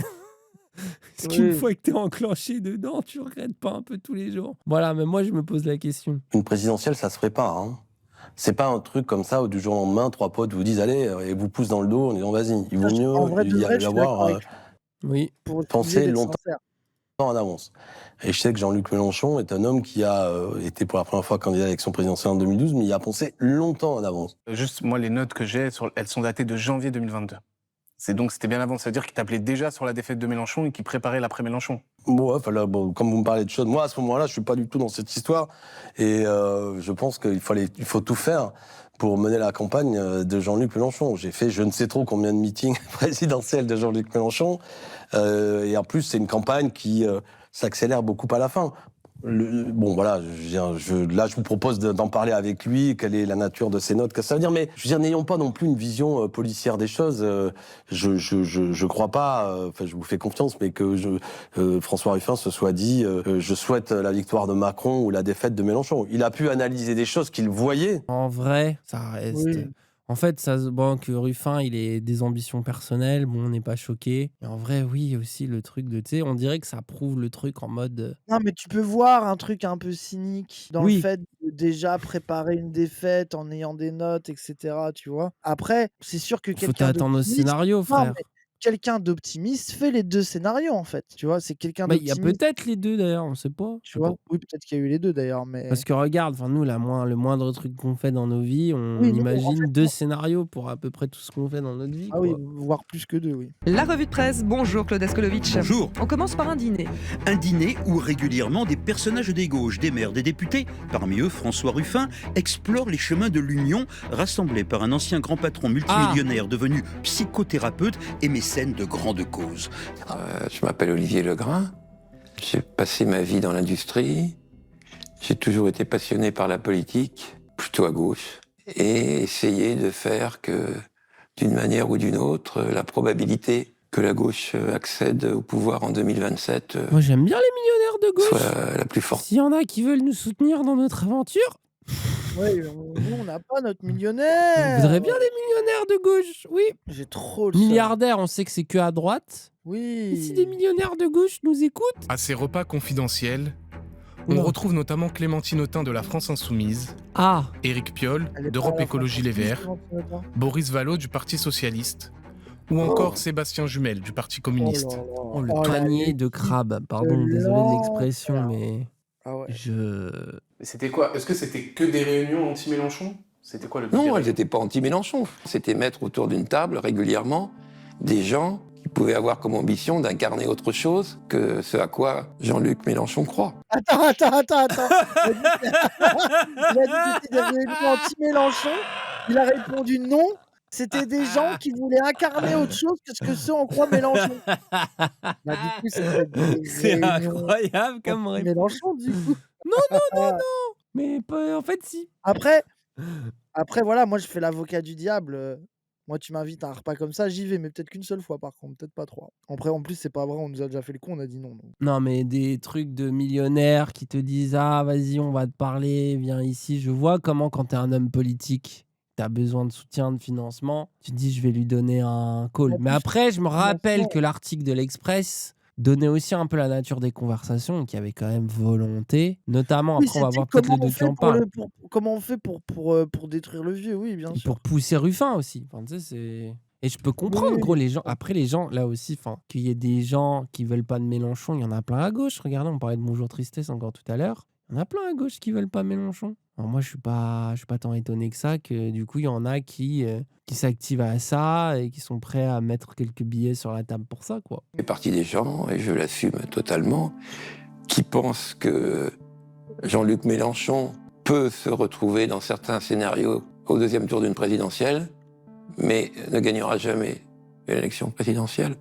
S1: ce qu'une
S2: Oui.
S1: fois que t'es enclenché dedans, tu regrettes pas un peu tous les jours. Voilà, mais moi, je me pose la question.
S18: Une présidentielle, ça se ferait pas. Hein. C'est pas un truc comme ça où du jour au lendemain, trois potes vous disent allez et vous poussent dans le dos en disant vas-y. Il vaut mieux
S2: En vrai de
S18: y
S2: vrai, je suis d'accord
S18: avoir
S2: avec
S1: Oui.
S2: pour
S18: pensé
S2: utiliser d'être
S18: longtemps
S2: sincère.
S18: en avance. Et je sais que Jean-Luc Mélenchon est un homme qui a été pour la première fois candidat à l'élection présidentielle en 2012, mais il a pensé longtemps en avance.
S3: Juste, moi, les notes que j'ai, elles sont datées de janvier 2022. C'était bien avant, ça veut dire qu'il tablait déjà sur la défaite de Mélenchon et qu'il préparait l'après-Mélenchon.
S18: Ouais, enfin là, bon, comme vous me parlez de choses, moi à ce moment-là, je suis pas du tout dans cette histoire et je pense qu'il faut tout faire pour mener la campagne de Jean-Luc Mélenchon. J'ai fait je ne sais trop combien de meetings présidentiels de Jean-Luc Mélenchon et en plus c'est une campagne qui s'accélère beaucoup à la fin. Bon voilà, là je vous propose d'en parler avec lui, quelle est la nature de ces notes, qu'est-ce que ça veut dire, mais je veux dire, n'ayons pas non plus une vision policière des choses. Je crois pas, enfin je vous fais confiance, mais que François Ruffin se soit dit je souhaite la victoire de Macron ou la défaite de Mélenchon. Il a pu analyser des choses qu'il voyait.
S1: En vrai, ça reste...
S2: Oui.
S1: En fait, que Ruffin, il ait des ambitions personnelles, bon, on n'est pas choqué. Et en vrai, oui, aussi le truc de, tu sais, on dirait que ça prouve le truc en mode...
S2: Non, mais tu peux voir un truc un peu cynique dans
S1: Oui.
S2: le fait de déjà préparer une défaite en ayant des notes, etc. Tu vois. Après, c'est sûr que
S1: Faut
S2: quelqu'un
S1: t'attendre au
S2: d'optimiste.
S1: scénario,
S2: Non,
S1: frère.
S2: mais quelqu'un d'optimiste fait les deux scénarios en fait. Tu vois, c'est quelqu'un
S1: Bah, il y a
S2: d'optimiste.
S1: peut-être les deux d'ailleurs, on sait pas.
S2: Tu vois. Oui, peut-être qu'il y a eu les deux d'ailleurs, mais.
S1: Parce que regarde, nous, le moindre truc qu'on fait dans nos vies, on
S2: Oui, non, en
S1: imagine
S2: fait,
S1: 2 scénarios pour à peu près tout ce qu'on fait dans notre vie.
S2: Ah oui,
S1: quoi.
S2: voire plus que deux, oui.
S6: La revue de presse, bonjour Claude Askolovitch.
S22: Bonjour.
S6: On commence par un dîner.
S22: Un dîner où régulièrement des personnages des gauches, des maires, des députés, parmi eux François Ruffin, explorent les chemins de l'union, rassemblés par un ancien grand patron multimillionnaire devenu psychothérapeute et mécène de grandes causes.
S8: Je m'appelle Olivier Legrain, j'ai passé ma vie dans l'industrie, j'ai toujours été passionné par la politique, plutôt à gauche, et essayé de faire que
S14: d'une manière ou d'une autre, la probabilité que la gauche accède au pouvoir en 2027
S1: Moi, j'aime bien les millionnaires de gauche.
S14: soit la plus forte.
S1: S'il y en a qui veulent nous soutenir dans notre aventure,
S2: Ouais, nous, on n'a pas notre millionnaire.
S1: je voudrais bien des millionnaires de gauche, oui.
S2: J'ai trop le seum.
S1: Milliardaires, on sait que c'est que à droite.
S2: Oui.
S1: Et si des millionnaires de gauche nous écoutent,
S3: À ces repas confidentiels, on retrouve notamment Clémentine Autain de la France Insoumise, Éric Piolle
S2: Elle est pas
S3: d'Europe
S2: à la
S3: Écologie Les Verts, Boris Vallaud du Parti Socialiste, ou encore Sébastien Jumel du Parti communiste.
S1: Oh, le panier de crabes. Pardon, désolé de l'expression, mais
S3: C'était quoi? Est-ce que c'était que des réunions anti-Mélenchon? C'était quoi le but?
S14: Non, elles n'étaient pas anti-Mélenchon. C'était mettre autour d'une table régulièrement des gens qui pouvaient avoir comme ambition d'incarner autre chose que ce à quoi Jean-Luc Mélenchon croit.
S2: Attends. Il a dit que c'était des réunions anti-Mélenchon. Il a répondu non. C'était des gens qui voulaient incarner autre chose que ce que ceux en croient Mélenchon. Bah, du coup,
S1: c'est incroyable comme réponse.
S2: Mélenchon, du coup.
S1: Non. Mais en fait, si.
S2: Après, voilà, moi, je fais l'avocat du diable. Moi, tu m'invites à un repas comme ça, j'y vais, mais peut-être qu'une seule fois, par contre, peut-être pas trois. Après, en plus, c'est pas vrai, on nous a déjà fait le coup, on a dit non. Donc.
S1: Non, mais des trucs de millionnaires qui te disent ah, vas-y, on va te parler, viens ici. Je vois comment, quand t'es un homme politique, t'as besoin de soutien, de financement, tu te dis je vais lui donner un call. Mais après, je me rappelle que l'article de l'Express donnait aussi un peu la nature des conversations, qu'il y avait quand même volonté, notamment, après on va voir peut-être les deux qui en parlent.
S2: Comment on fait pour détruire le vieux, oui, bien sûr.
S1: Pour pousser Ruffin aussi. Enfin, tu sais, c'est... Et je peux comprendre, gros, les gens. Après, les gens, là aussi, qu'il y ait des gens qui veulent pas de Mélenchon, il y en a plein à gauche. Regardez, on parlait de Bonjour Tristesse encore tout à l'heure. Il y en a plein à gauche qui veulent pas Mélenchon. Alors moi, je suis pas tant étonné que ça, que du coup, il y en a qui s'activent à ça et qui sont prêts à mettre quelques billets sur la table pour ça, quoi.
S14: Il fait partie des gens, et je l'assume totalement, qui pensent que Jean-Luc Mélenchon peut se retrouver dans certains scénarios au deuxième tour d'une présidentielle, mais ne gagnera jamais l'élection présidentielle.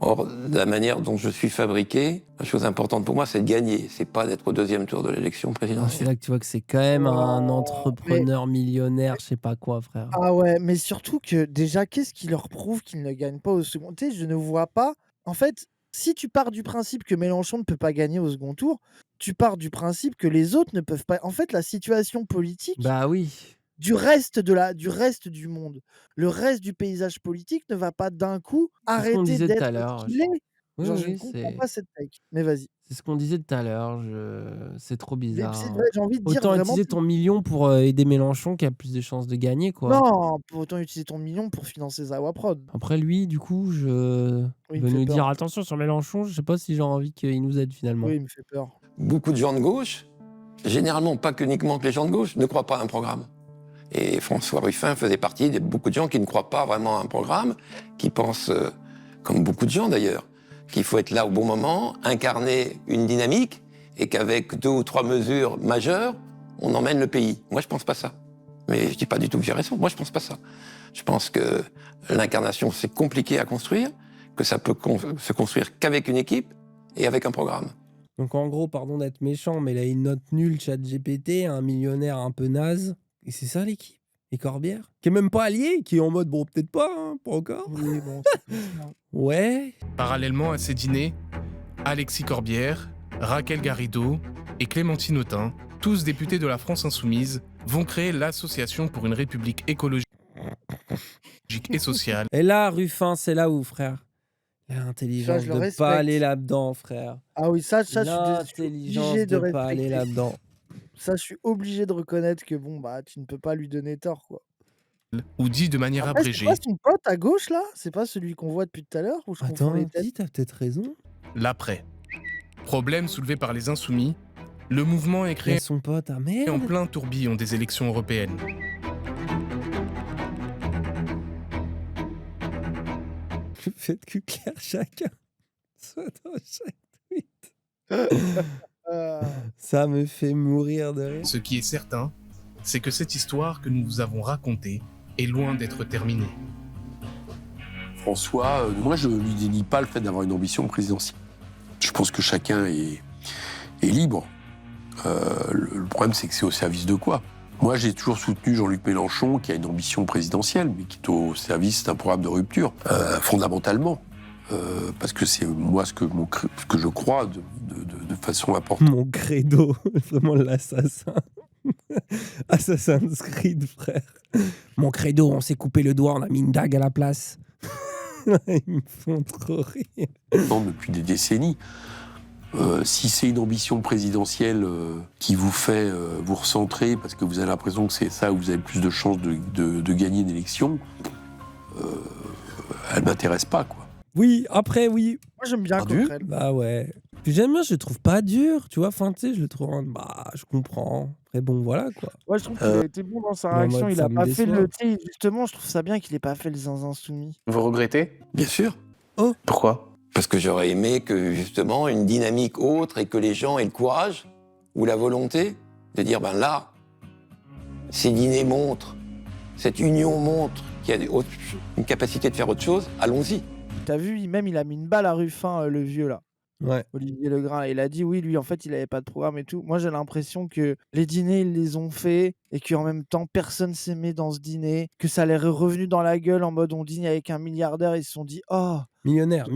S14: Or, de la manière dont je suis fabriqué, la chose importante pour moi, c'est de gagner. C'est pas d'être au deuxième tour de l'élection présidentielle.
S1: C'est là que tu vois que c'est quand même un entrepreneur millionnaire, je sais pas quoi, frère.
S2: Ah ouais, mais surtout que déjà, qu'est-ce qui leur prouve qu'ils ne gagnent pas au second tour? Je ne vois pas. En fait, si tu pars du principe que Mélenchon ne peut pas gagner au second tour, tu pars du principe que les autres ne peuvent pas. En fait, la situation politique.
S1: Bah oui.
S2: Du reste du monde, le reste du paysage politique ne va pas d'un coup arrêter d'être ce qu'il est. Genre, je ne comprends pas cette take. Mais vas-y.
S1: C'est ce qu'on disait tout à l'heure. C'est trop bizarre.
S2: C'est vrai, j'ai envie de dire
S1: autant
S2: vraiment.
S1: utiliser ton million pour aider Mélenchon qui a plus de chances de gagner, quoi.
S2: Non, autant utiliser ton million pour financer Zawa Prod.
S1: Après lui, du coup, il veut nous dire attention sur Mélenchon. Je sais pas si j'ai envie qu'il nous aide finalement.
S2: Oui, il me fait peur.
S14: Beaucoup de gens de gauche, généralement pas qu'uniquement que les gens de gauche, ne croient pas à un programme. Et François Ruffin faisait partie de beaucoup de gens qui ne croient pas vraiment à un programme, qui pensent, comme beaucoup de gens d'ailleurs, qu'il faut être là au bon moment, incarner une dynamique, et qu'avec 2 ou 3 mesures majeures, on emmène le pays. Moi, je pense pas ça. Mais je dis pas du tout que j'ai raison. Moi, je pense pas ça. Je pense que l'incarnation, c'est compliqué à construire, que ça peut se construire qu'avec une équipe et avec un programme.
S1: Donc en gros, pardon d'être méchant, mais là, une note nulle, ChatGPT, un millionnaire un peu naze. Et c'est ça l'équipe. Et Corbière, qui est même pas allié, qui est en mode bon, peut-être pas, hein, pas encore.
S2: Oui, bon,
S1: ouais.
S3: Parallèlement à ces dîners, Alexis Corbière, Raquel Garrido et Clémentine Autain, tous députés de la France Insoumise, vont créer l'Association pour une République écologique et sociale.
S1: Et là, Ruffin, c'est là où, frère. L'intelligence de ne pas aller là-dedans, frère.
S2: Ah oui, ça je suis obligé de
S1: pas aller là-dedans.
S2: Ça, je suis obligé de reconnaître que bon, bah, tu ne peux pas lui donner tort, quoi.
S3: Ou dit de manière abrégée.
S2: C'est pas son pote à gauche, là? C'est pas celui qu'on voit depuis tout à l'heure?
S1: Attends, t'as peut-être raison.
S3: L'après. Problème soulevé par les Insoumis, le mouvement est créé
S1: son pote, ah merde.
S3: En plein tourbillon des élections européennes.
S1: Le fait que Claire chacun soit dans chaque tweet. Ça me fait mourir de rire.
S3: Ce qui est certain, c'est que cette histoire que nous vous avons racontée est loin d'être terminée.
S8: François, moi je ne lui dénie pas le fait d'avoir une ambition présidentielle. Je pense que chacun est libre. Le problème c'est que c'est au service de quoi? Moi, j'ai toujours soutenu Jean-Luc Mélenchon, qui a une ambition présidentielle, mais qui est au service d'un programme de rupture, fondamentalement. Parce que c'est moi ce que je crois de façon importante.
S1: Mon credo, vraiment l'assassin. Assassin's Creed, frère. Mon credo, on s'est coupé le doigt, on a mis une dague à la place. Ils me font trop rire.
S8: Non, depuis des décennies. Si c'est une ambition présidentielle qui vous fait vous recentrer parce que vous avez l'impression que c'est ça où vous avez plus de chances de gagner une élection, elle m'intéresse pas, quoi.
S1: Oui, après, oui.
S2: Moi, j'aime bien Coquerel.
S1: Bah ouais. Puis j'aime bien, je le trouve pas dur, tu vois. Enfin, tu sais, je le trouve. Bah, je comprends. Après, bon, voilà, quoi.
S2: Ouais, je trouve qu'il a été bon dans sa réaction. Il a pas fait le. Tu sais, justement, je trouve ça bien qu'il ait pas fait le zinzin soumis.
S11: Vous regrettez?
S8: Bien sûr.
S1: Oh.
S11: Pourquoi?
S14: Parce que j'aurais aimé que, justement, une dynamique autre et que les gens aient le courage ou la volonté de dire, ben là, ces dîners montrent, cette union montre qu'il y a une capacité de faire autre chose, allons-y.
S2: T'as vu, il a mis une balle à Ruffin, le vieux, là.
S1: Ouais.
S2: Olivier Legrain. Il a dit, oui, lui, en fait, il avait pas de programme et tout. Moi, j'ai l'impression que les dîners, ils les ont faits et qu'en même temps, personne s'aimait dans ce dîner, que ça leur est revenu dans la gueule en mode on dîne avec un milliardaire. Ils se sont dit, oh,
S1: millionnaire.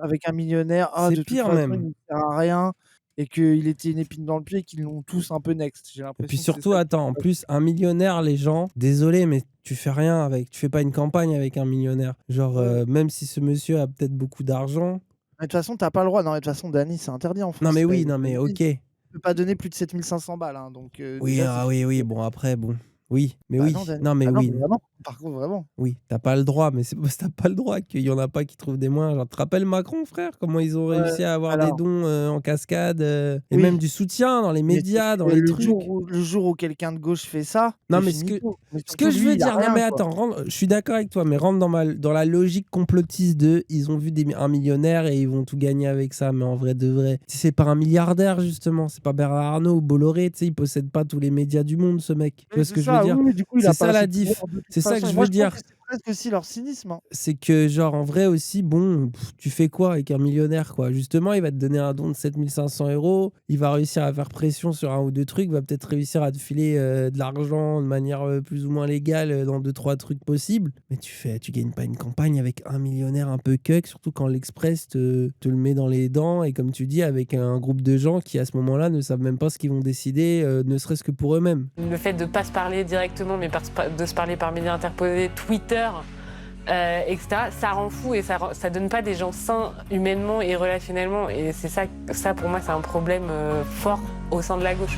S2: Avec un millionnaire,
S1: c'est
S2: de
S1: pire
S2: toute façon,
S1: même.
S2: il ne sert à rien. Et qu'il était une épine dans le pied et qu'ils l'ont tous un peu next. J'ai
S1: Et
S2: l'impression
S1: puis
S2: que
S1: surtout,
S2: c'est ça.
S1: attends, en plus, un millionnaire, les gens, désolé, mais tu fais rien avec, tu fais pas une campagne avec un millionnaire. Genre, même si ce monsieur a peut-être beaucoup d'argent.
S2: Mais de toute façon, t'as pas le droit. Non, mais de toute façon, Dany, c'est interdit en France.
S1: Non, mais oui, non, mais ok.
S2: Tu peux pas donner plus de 7500 balles. Hein, donc,
S1: Oui,
S2: déjà,
S1: oui, bon, après, bon. Oui, mais
S2: Bah
S1: oui.
S2: non, Dany.
S1: Non, mais
S2: Ah non,
S1: oui.
S2: mais vraiment. Par contre, vraiment.
S1: Oui, t'as pas le droit, mais c'est parce que t'as pas le droit qu'il y en a pas qui trouvent des moyens. Genre, tu te rappelles Macron, frère, comment ils ont réussi à avoir des dons en cascade et
S2: Oui.
S1: même du soutien dans les médias, dans
S2: Et
S1: les
S2: le
S1: trucs.
S2: le jour où quelqu'un de gauche fait ça,
S1: Non,
S2: c'est
S1: mais ce
S2: finito. Mais
S1: que
S2: surtout
S1: je
S2: lui,
S1: veux
S2: il a
S1: dire, non,
S2: rien,
S1: mais
S2: quoi.
S1: attends, je suis d'accord avec toi, mais rentre dans la logique complotiste de ils ont vu un millionnaire et ils vont tout gagner avec ça, mais en vrai de vrai. C'est pas un milliardaire, justement, c'est pas Bernard Arnault ou Bolloré, tu sais, il possède pas tous les médias du monde, ce mec. Tu vois ce que je veux dire?
S2: Oui, du coup, il
S1: C'est
S2: a
S1: ça
S2: pas
S1: la
S2: assez de
S1: diff.
S2: pouvoir de toute
S1: C'est ça
S2: façon.
S1: que
S2: Et
S1: je
S2: moi,
S1: veux
S2: je trouve
S1: dire.
S2: que c'est presque aussi leur cynisme. Hein.
S1: C'est que, genre, en vrai aussi, bon, tu fais quoi avec un millionnaire, quoi? Justement, il va te donner un don de 7500 €, il va réussir à faire pression sur un ou deux trucs, va peut-être réussir à te filer de l'argent de manière plus ou moins légale dans 2-3 trucs possibles. Mais tu gagnes pas une campagne avec un millionnaire un peu cuck, surtout quand l'Express te le met dans les dents, et comme tu dis, avec un groupe de gens qui, à ce moment-là, ne savent même pas ce qu'ils vont décider, ne serait-ce que pour eux-mêmes.
S9: Le fait de ne pas se parler directement, mais de se parler par médias interposés, Twitter, etc., ça rend fou et ça donne pas des gens sains humainement et relationnellement. Et c'est ça pour moi, c'est un problème fort au sein de la gauche.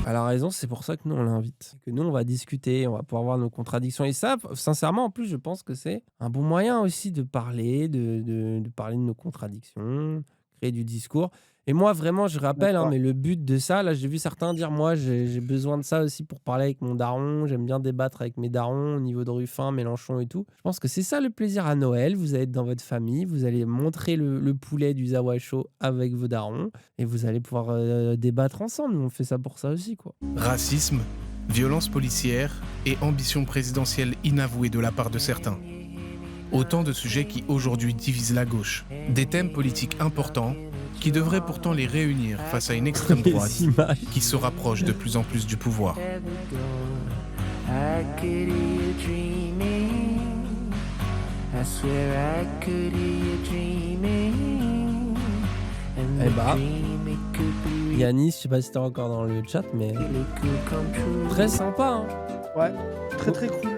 S1: Elle a raison, c'est pour ça que nous on l'invite. Que nous on va discuter, on va pouvoir voir nos contradictions. Et ça, sincèrement, en plus, je pense que c'est un bon moyen aussi de parler, de parler de nos contradictions, créer du discours. Et moi, vraiment, je rappelle, mais le but de ça, là, j'ai vu certains dire, moi, j'ai besoin de ça aussi pour parler avec mon daron. J'aime bien débattre avec mes darons au niveau de Ruffin, Mélenchon et tout. Je pense que c'est ça le plaisir à Noël. Vous allez être dans votre famille, vous allez montrer le poulet du Zawa Show avec vos darons et vous allez pouvoir débattre ensemble. Nous, on fait ça pour ça aussi, quoi.
S3: Racisme, violence policière et ambition présidentielle inavouée de la part de certains. Autant de sujets qui aujourd'hui divisent la gauche. Des thèmes politiques importants qui devraient pourtant les réunir face à une extrême droite qui se rapproche de plus en plus du pouvoir.
S1: Eh bah, Yanis, je sais pas si t'es encore dans le chat, mais très sympa, hein.
S2: Ouais, très très cool.